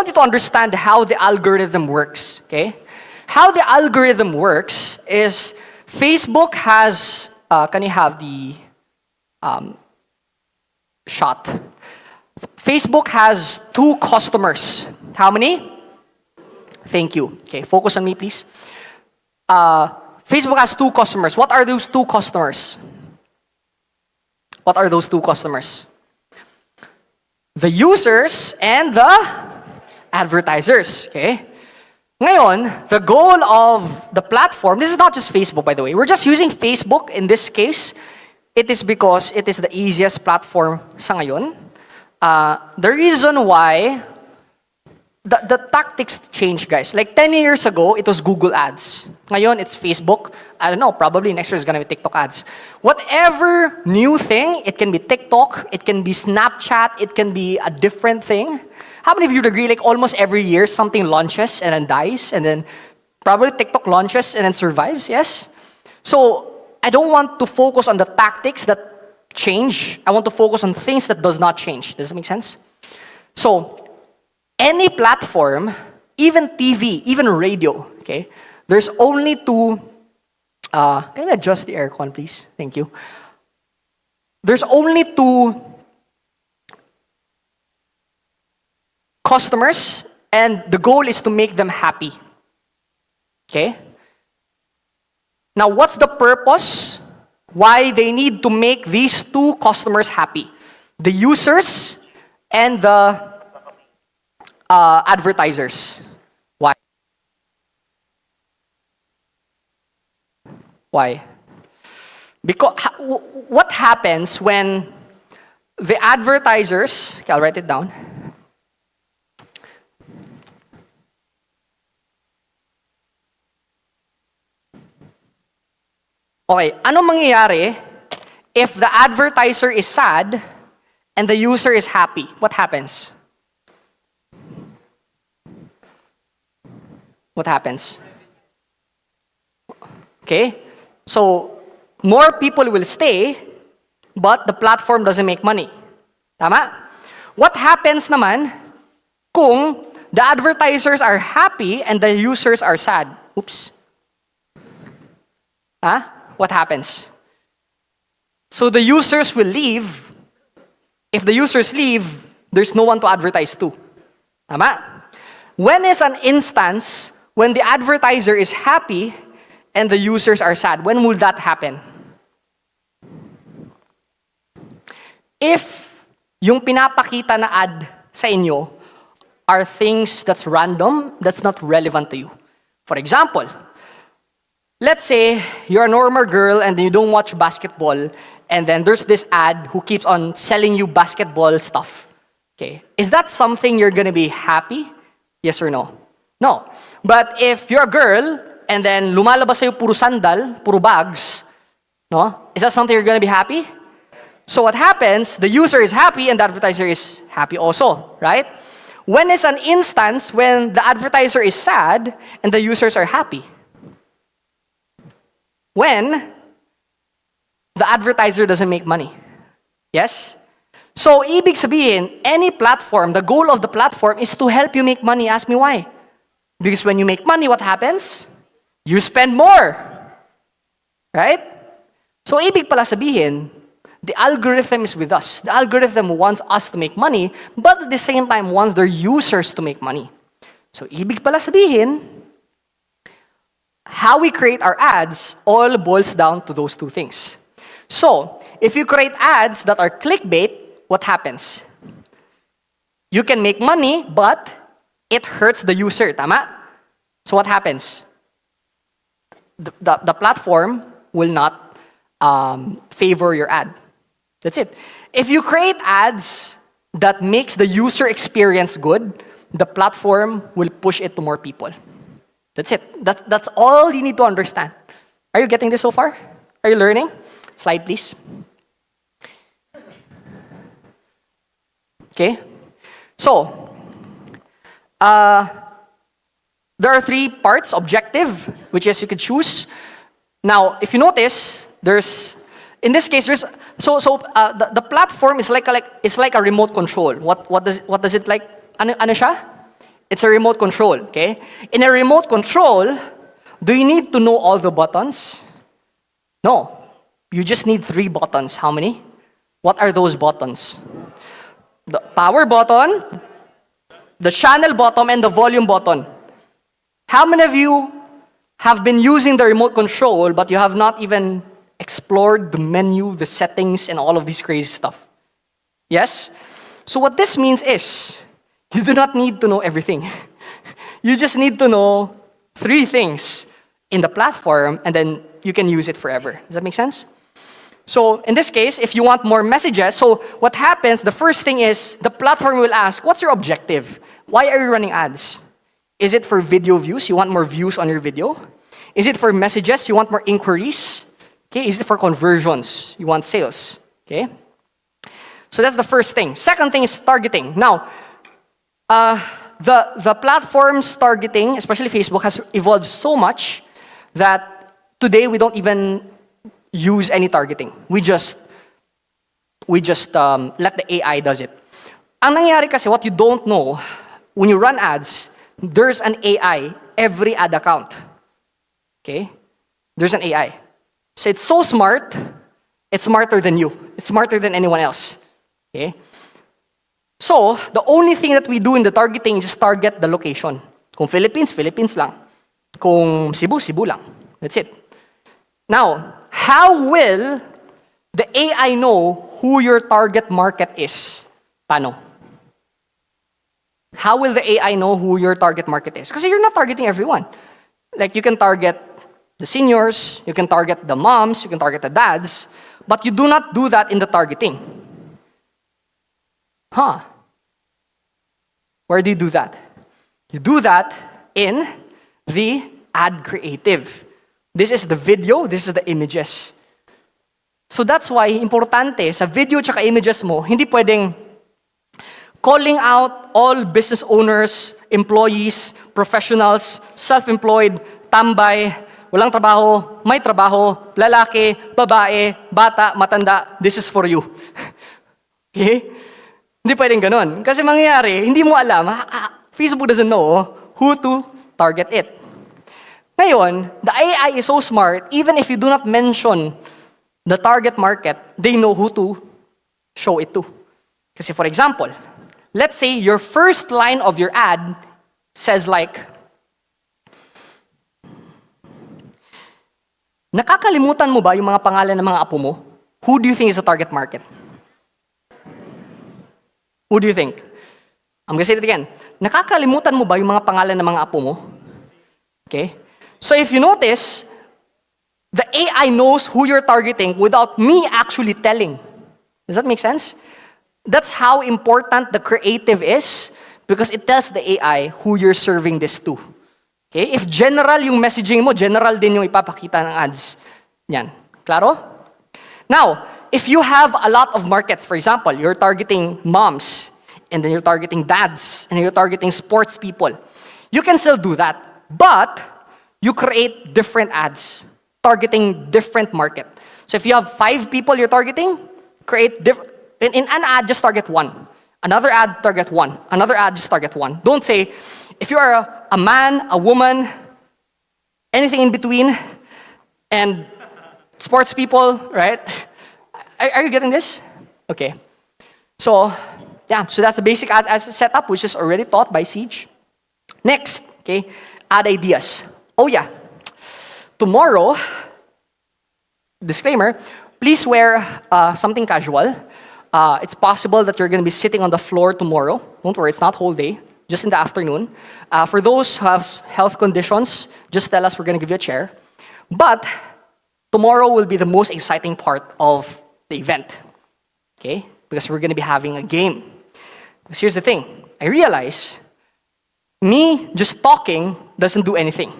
you to understand how the algorithm works, okay? How the algorithm works is Facebook has, can you have the shot? Facebook has 2 customers. How many? Thank you. Okay, focus on me, please. Facebook has 2 customers. What are those 2 customers? What are those 2 customers? The users and the advertisers. Okay? Ngayon, the goal of the platform, this is not just Facebook, by the way. We're just using Facebook in this case. It is because it is the easiest platform sa ngayon. The reason why, the tactics change, guys. Like 10 years ago, it was Google Ads. Ngayon, it's Facebook. I don't know, probably next year is gonna be TikTok ads. Whatever new thing, it can be TikTok, it can be Snapchat, it can be a different thing. How many of you would agree, like almost every year, something launches and then dies, and then probably TikTok launches and then survives, yes? So, I don't want to focus on the tactics that change. I want to focus on things that does not change. Does that make sense? So, any platform, even TV, even radio, okay? There's only two, can we adjust the aircon, please? Thank you. There's only two customers, and the goal is to make them happy. Okay? Now, what's the purpose? Why they need to make these two customers happy? The users and the advertisers. Why? Why? Because what happens when the advertisers, okay, I'll write it down. Okay, anong mangyayari if the advertiser is sad and the user is happy? What happens? What happens? Okay, so more people will stay, but the platform doesn't make money. Tama? What happens naman kung the advertisers are happy and the users are sad? Oops. Huh? What happens? So the users will leave. If the users leave, there's no one to advertise to. Tama? When is an instance when the advertiser is happy and the users are sad? When will that happen? If yung pinapakita na ad sa inyo are things that's random, that's not relevant to you. For example, let's say you're a normal girl and you don't watch basketball, and then there's this ad who keeps on selling you basketball stuff. Okay, is that something you're gonna be happy? Yes or no? No. But if you're a girl and then lumalabas sa'yo puro sandal, puro bags, no? Is that something you're gonna be happy? So what happens? The user is happy and the advertiser is happy also, right? When is an instance when the advertiser is sad and the users are happy? When the advertiser doesn't make money. Yes? So, ibig sabihin, any platform, the goal of the platform is to help you make money. Ask me why. Because when you make money, what happens? You spend more. Right? So, ibig pala sabihin, the algorithm is with us. The algorithm wants us to make money, but at the same time wants their users to make money. So, ibig pala sabihin, how we create our ads all boils down to those two things. So, if you create ads that are clickbait, what happens? You can make money, but it hurts the user, tama? So what happens? The platform will not favor your ad. That's it. If you create ads that makes the user experience good, the platform will push it to more people. That's it. That's all you need to understand. Are you getting this so far? Are you learning? Slide, please. Okay? So, there are three parts. Objective, which is you could choose. Now, if you notice, there's, in this case, there's, the platform is like a remote control. What does it like? Ano siya? It's a remote control, okay? In a remote control, do you need to know all the buttons? No. You just need 3 buttons. How many? What are those buttons? The power button, the channel button, and the volume button. How many of you have been using the remote control, but you have not even explored the menu, the settings, and all of this crazy stuff? Yes? So what this means is, you do not need to know everything. You just need to know 3 things in the platform, and then you can use it forever. Does that make sense? So in this case, if you want more messages, so what happens, the first thing is, the platform will ask, what's your objective? Why are you running ads? Is it for video views? You want more views on your video? Is it for messages? You want more inquiries? Okay. Is it for conversions? You want sales? Okay. So that's the first thing. Second thing is targeting. Now, the platform's targeting, especially Facebook, has evolved so much that today we don't even use any targeting. We just let the AI does it. Ang nangyayari kasi, what you don't know, when you run ads, there's an AI every ad account. Okay? There's an AI. So it's so smart, it's smarter than you. It's smarter than anyone else. Okay? So, the only thing that we do in the targeting is just target the location. Kung Philippines, Philippines lang. Kung Cebu, Cebu lang. That's it. Now, how will the AI know who your target market is? Paano? How will the AI know who your target market is? Kasi you're not targeting everyone. Like, you can target the seniors, you can target the moms, you can target the dads, but you do not do that in the targeting. Huh? Where do you do that? You do that in the ad creative. This is the video, this is the images. So that's why, importante, sa video tsaka images mo, hindi pwedeng calling out all business owners, employees, professionals, self-employed, tambay, walang trabaho, may trabaho, lalaki, babae, bata, matanda, this is for you. Okay? Hindi pwedeng ganun. Kasi mangyayari, hindi mo alam, Facebook doesn't know who to target it. Ngayon, the AI is so smart, even if you do not mention the target market, they know who to show it to. Kasi for example, let's say your first line of your ad says like, nakakalimutan mo ba yung mga pangalan ng mga apo mo? Who do you think is the target market? Who do you think? I'm gonna say it again. Nakakalimutan mo ba yung mga pangalan ng mga apo mo? Okay? So if you notice, the AI knows who you're targeting without me actually telling. Does that make sense? That's how important the creative is because it tells the AI who you're serving this to. Okay? If general yung messaging mo, general din yung ipapakita ng ads. Yan. Klaro? Now, if you have a lot of markets, for example, you're targeting moms, and then you're targeting dads, and you're targeting sports people, you can still do that. But, you create different ads, targeting different market. So if you have 5 people you're targeting, in an ad, just target 1. Another ad, target 1. Another ad, just target 1. Don't say, if you are a man, a woman, anything in between, and sports people, right? Are you getting this? Okay. So, yeah, so that's the basic ad setup, which is already taught by Siege. Next, okay, ad ideas. Oh yeah, tomorrow, disclaimer, please wear something casual. It's possible that you're going to be sitting on the floor tomorrow. Don't worry, it's not whole day, just in the afternoon. For those who have health conditions, just tell us, we're going to give you a chair. But tomorrow will be the most exciting part of the event, okay? Because we're going to be having a game. Because here's the thing, I realize me just talking doesn't do anything.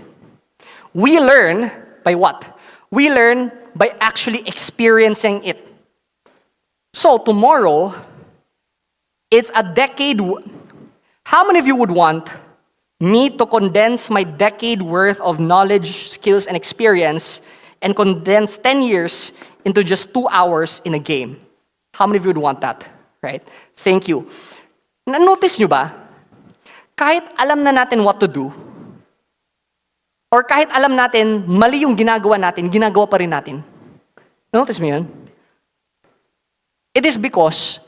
We learn by what? We learn by actually experiencing it. So tomorrow, it's a decade. How many of you would want me to condense my decade worth of knowledge, skills, and experience and condense 10 years into just 2 hours in a game? How many of you would want that? Right? Thank you. Na-notice nyo ba? Kahit alam na natin what to do, or kahit alam natin mali yung ginagawa natin, ginagawa pa rin natin. Na-notice mo yun? It is because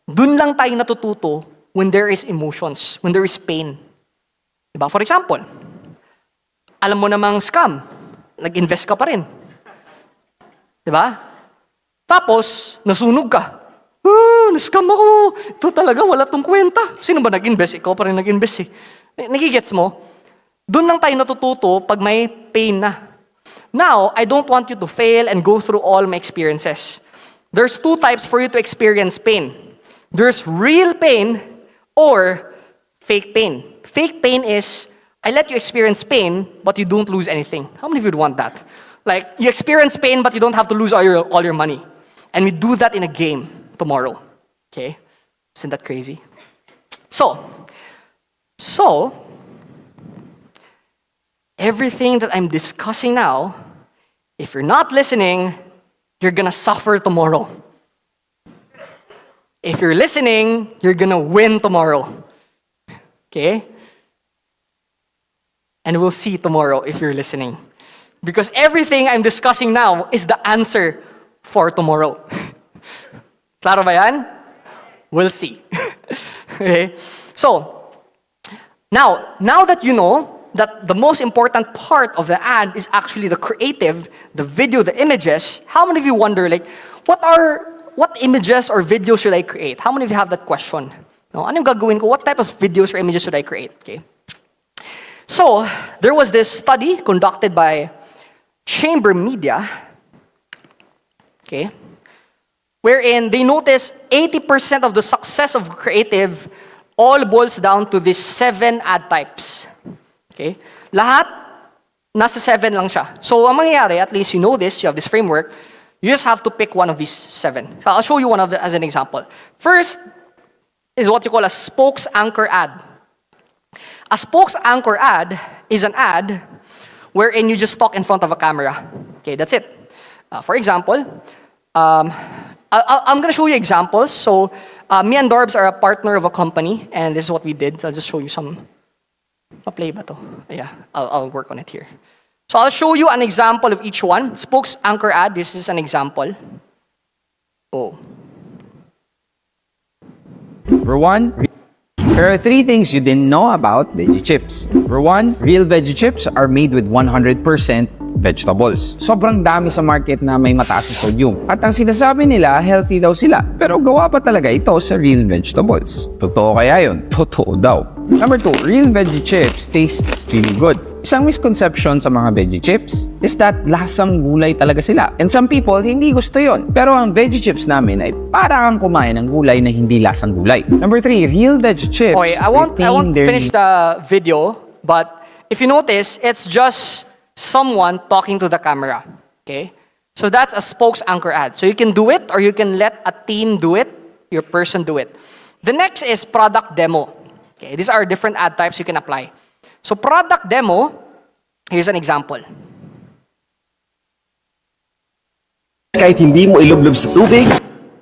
dun lang tayo natututo when there is emotions, when there is pain. Diba? For example, alam mo namang scam, nag-invest ka pa rin. Diba? Tapos, nasunog ka. Na-scam ako. Ito talaga, wala tong kwenta. Sino ba nag-invest? Ikaw pa rin nag-invest eh. Nagigets mo? Doon lang tayo natututo pag may pain na. Now, I don't want you to fail and go through all my experiences. There's 2 types for you to experience pain. There's real pain or fake pain. Fake pain is I let you experience pain, but you don't lose anything. How many of you would want that? Like, you experience pain, but you don't have to lose all your money. And we do that in a game tomorrow. Okay? Isn't that crazy? So, everything that I'm discussing now, if you're not listening, you're gonna suffer tomorrow. If you're listening, you're gonna win tomorrow. Okay? And we'll see tomorrow if you're listening. Because everything I'm discussing now is the answer for tomorrow. Klaro ba yan? We'll see. Okay? So, now that you know that the most important part of the ad is actually the creative, the video, the images, how many of you wonder, like, what images or videos should I create? How many of you have that question? No, anong gagawin ko? What type of videos or images should I create? Okay. So, there was this study conducted by Chamber Media, okay, wherein they noticed 80% of the success of creative all boils down to these 7 ad types. Okay? Lahat, nasa 7 lang siya. So, ang mangyayari, at least you know this, you have this framework, you just have to pick one of these 7. So, I'll show you one of them as an example. First is what you call a spokes anchor ad. A spokes anchor ad is an ad wherein you just talk in front of a camera. Okay, that's it. For example, I'm going to show you examples. So, me and Dorbs are a partner of a company, and this is what we did. So I'll just show you some. Pa-play ba to? Yeah, I'll work on it here. So I'll show you an example of each one. Spokes anchor ad, this is an example. Oh. Number 1, there are 3 things you didn't know about veggie chips. Number 1, real veggie chips are made with 100% vegetables. Sobrang dami sa market na may mataas na sodium. At ang sinasabi nila, healthy daw sila. Pero gawa pa talaga ito sa real vegetables. Totoo kaya yun? Totoo daw. Number 2, real veggie chips tastes really good. Isang misconception sa mga veggie chips is that lasang gulay talaga sila. And some people, hindi gusto yon. Pero ang veggie chips namin ay parang kang kumain ng gulay na hindi lasang gulay. Number 3, real veggie chips. Okay, I won't finish the video, but if you notice, it's just someone talking to the camera. Okay? So that's a spokes anchor ad. So you can do it, or you can let a team do it, your person do it. The next is product demo. Okay, these are different ad types you can apply. So product demo, here's an example. Kahit hindi mo ilublob sa tubig,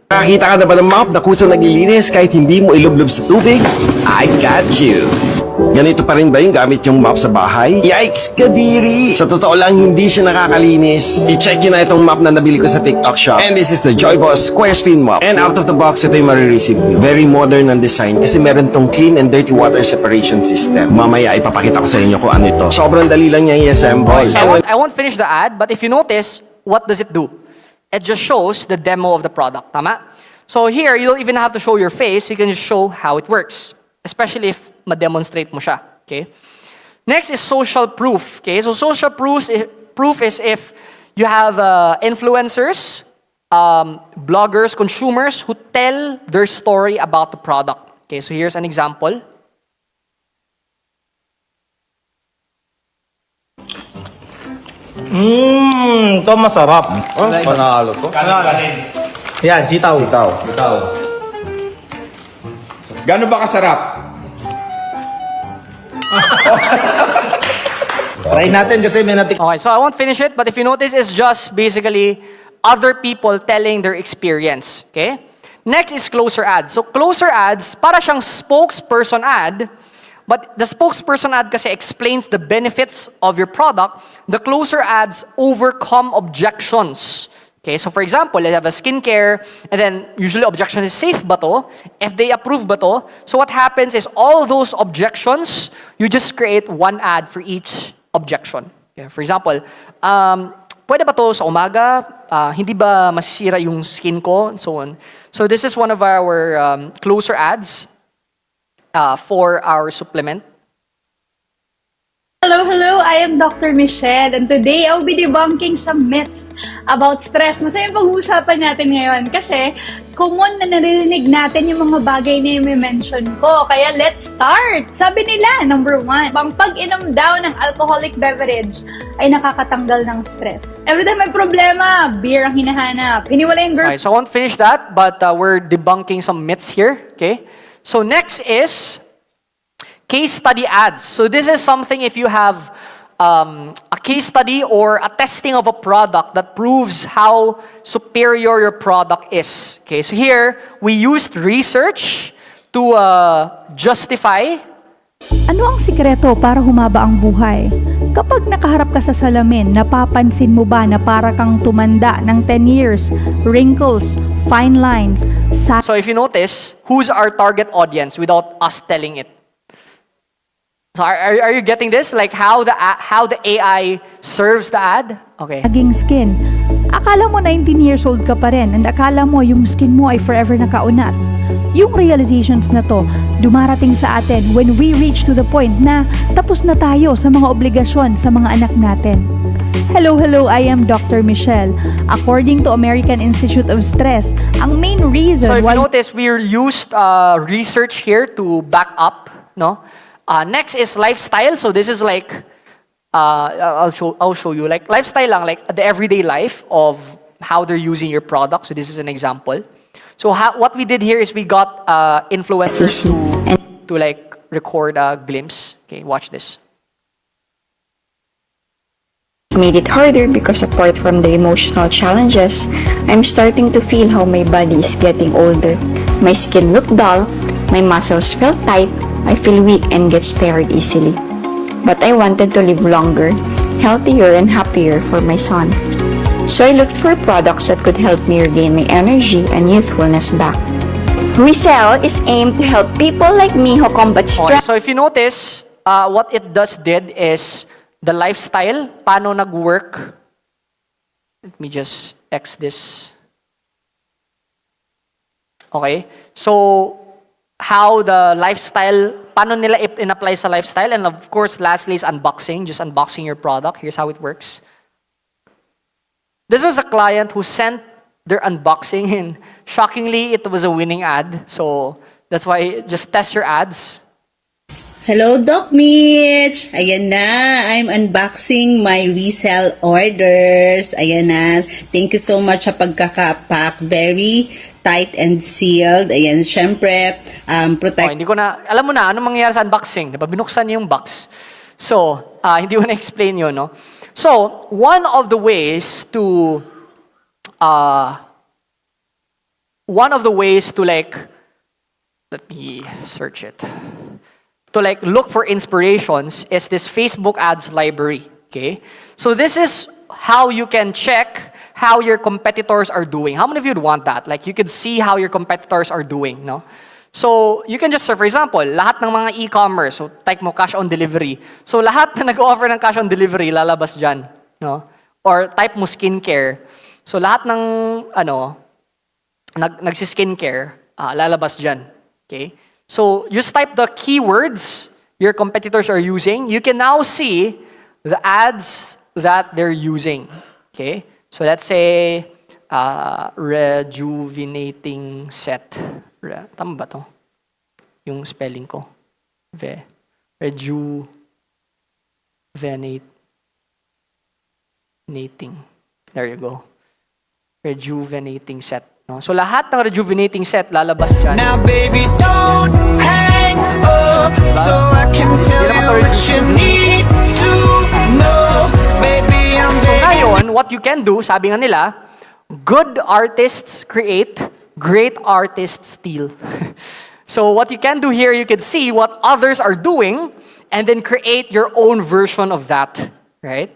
nakakita ka na ba ng map na kusang naglilinis kahit hindi mo ilublob sa tubig? I got you! Ganito pa rin ba yung gamit yung map sa bahay? Yikes, kadiri! Sa totoo lang, hindi siya nakakalinis. I-check yun na itong map na nabili ko sa TikTok shop. And this is the Joyboss Square Spin Mop. And out of the box, ito yung marireceive nyo. Very modern ang design kasi meron tong clean and dirty water separation system. Mamaya, ipapakita ko sa inyo kung ano ito. Sobrang dali lang niya i-assemble. So I won't finish the ad, but if you notice, what does it do? It just shows the demo of the product. Tama? So here, you don't even have to show your face. You can just show how it works. Especially if ma-demonstrate mo siya. Okay? Next is social proof. Okay? So social proof is if you have influencers, bloggers, consumers who tell their story about the product. Okay? So here's an example. Ito masarap. Panalo to. Kanin. Yan, sitaw. Gano'n ba kasarap? Try natin kasi may natik. Okay, so I won't finish it, but if you notice, it's just basically other people telling their experience. Okay? Next is closer ads. So closer ads, para siyang spokesperson ad, but the spokesperson ad kasi explains the benefits of your product. The closer ads overcome objections. Okay, so for example, they have a skincare, and then usually objection is safe ba to? FDA approved ba to? So what happens is all those objections, you just create one ad for each objection. Okay, for example, pwede ba to sa umaga? Hindi ba masisira yung skin ko? And so on. So this is one of our closer ads for our supplement. Alam mo hello! I am Dr. Michelle and today I'll be debunking some myths about stress. Masaya yung pag-uusapan natin ngayon kasi common na naririnig natin yung mga bagay na yung mention ko. Kaya let's start! Sabi nila, number 1, ang pag-inom daw ng alcoholic beverage ay nakakatanggal ng stress. Every time may problema, beer ang hinahanap. Hiniwala yung girl. Alright, so I won't finish that, but we're debunking some myths here. Okay. So next is case study ads. So this is something if you have a case study or a testing of a product that proves how superior your product is. Okay, so here we used research to justify. Ano ang sikreto para humaba ang buhay? Kapag nakaharap ka sa salamin, napapansin mo ba na para kang tumanda ng 10 years, wrinkles, fine lines, So if you notice, who's our target audience without us telling it? So are you getting this? Like how the AI serves the ad? Okay. saging skin. Akala mo 19 years old ka pa rin and akala mo yung skin mo ay forever nakaunat. Yung realizations na to, dumarating sa atin when we reach to the point na tapos na tayo sa mga obligasyon sa mga anak natin. Hello, I am Dr. Michelle. According to American Institute of Stress, ang main reason So if you why notice, we used research here to back up, no? Next is lifestyle. So this is like, I'll show you like lifestyle lang, like the everyday life of how they're using your product. So this is an example. So what we did here is we got influencers to like record a glimpse. Okay, watch this. Made it harder because apart from the emotional challenges, I'm starting to feel how my body is getting older. My skin look dull, my muscles feel tight, I feel weak and get tired easily. But I wanted to live longer, healthier and happier for my son. So I looked for products that could help me regain my energy and youthfulness back. Resell is aimed to help people like me who combat Okay, stress. so if you notice, what it did is the lifestyle, paano nag-work. Let me just X this. Okay, so how the lifestyle, paano nila in-apply sa lifestyle, and of course, lastly is unboxing, just unboxing your product. Here's how it works. This was a client who sent their unboxing, and shockingly, it was a winning ad. So that's why just test your ads. Hello, Doc Mitch! Ayan na, I'm unboxing my resale orders. Ayan na, thank you so much sa pagkakapack. Very tight and sealed. Ayan, syempre, protect. Hindi ko na, alam mo na, anong mangyayari sa unboxing? Diba, binuksan niya yung box. So, hindi ko na-explain yun, no? So, one of the ways to like, let me search it. To like look for inspirations is this Facebook ads library, okay? So this is how you can check how your competitors are doing. How many of you would want that? Like you could see how your competitors are doing, no? So you can just search, for example, lahat ng mga e-commerce, so type mo cash on delivery. So lahat na nag-offer ng cash on delivery, lalabas dyan, no? Or type mo skincare. So lahat ng, nagsi-skincare, lalabas dyan, okay? So just type the keywords your competitors are using. You can now see the ads that they're using. Okay? So let's say rejuvenating set. Tama ba to? Yung spelling ko. Rejuvenating. There you go. Rejuvenating set. No? So lahat ng rejuvenating set lalabas dyan. Now baby don't hang up so I can tell you what you need to know. Baby I'm So ngayon, what you can do, sabi nga nila, good artists create, great artists steal. So what you can do here, you can see what others are doing and then create your own version of that. Right?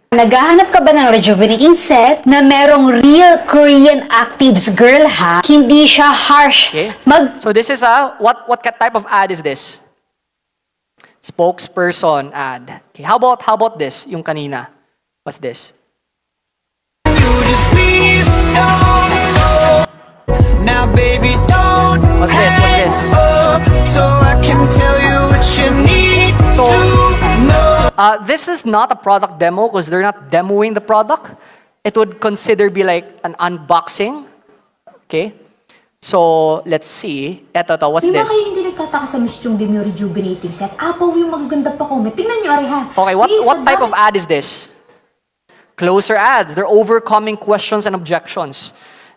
Naghahanap ka ba ng rejuvenating set na merong real Korean actives girl ha? Hindi siya harsh. Okay. So this is what type of ad is this? Spokesperson ad. Okay. How about this? Yung kanina. What's this? you just please don't go. Now baby don't What's this? hang up so I can tell you what you need So to know. This is not a product demo because they're not demoing the product. It would consider be like an unboxing. Okay? So, let's see. Eto, what's Di ba this? kayo hindi nagtataka sa Miss Chung Demure rejuvenating set? Apaw yung magaganda pa comment. Tingnan nyo, Areha. Okay, what type of ad is this? Closer ads. They're overcoming questions and objections.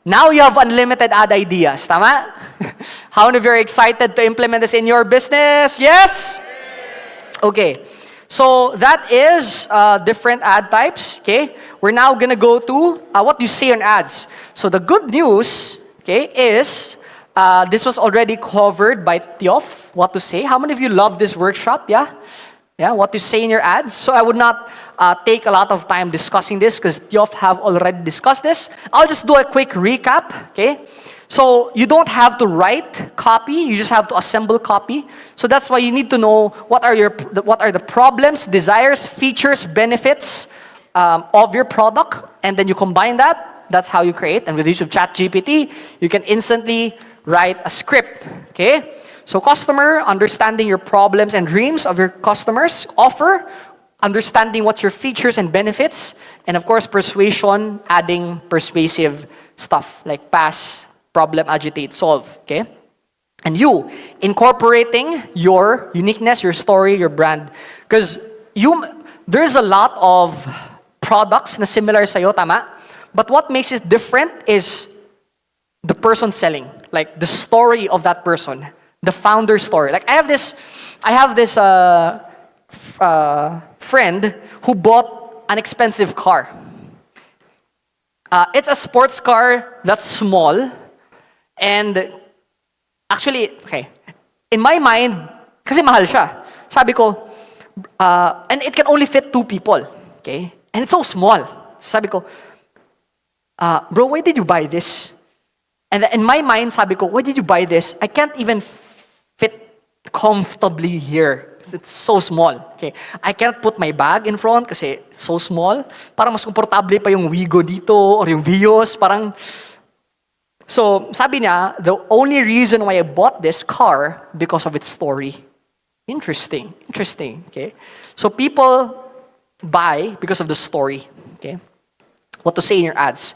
Now you have unlimited ad ideas. Tama? How many of you are excited to implement this in your business? Yes? Okay. So that is different ad types. Okay. We're now gonna go to what you say on ads. So the good news, okay, is this was already covered by Tiof. What to say? How many of you love this workshop? Yeah. Yeah, what to say in your ads. So I would not take a lot of time discussing this because Tiof have already discussed this. I'll just do a quick recap, okay? So you don't have to write copy, you just have to assemble copy. So that's why you need to know what are the problems, desires, features, benefits of your product, and then you combine that. That's how you create. And with the use of ChatGPT, you can instantly write a script, okay? So customer, understanding your problems and dreams of your customers. Offer, understanding what's your features and benefits. And of course, persuasion, adding persuasive stuff like pass, problem, agitate, solve. Okay? And you, incorporating your uniqueness, your story, your brand. Because there's a lot of products na similar sa'yo, tama? But what makes it different is the person selling. Like the story of that person. The founder story. Like I have this friend who bought an expensive car. It's a sports car that's small, and actually, okay, in my mind, kasi mahal siya. Sabi ko, and it can only fit 2 people, okay? And it's so small. Sabi ko, bro, why did you buy this? And in my mind, sabi ko, why did you buy this? I can't even fit comfortably here. It's so small. Okay. I can't put my bag in front kasi it's so small. Parang mas komportable pa yung Wigo dito or yung Vios. Parang... So, sabi niya, the only reason why I bought this car because of its story. Interesting. Okay. So, people buy because of the story. Okay. What to say in your ads.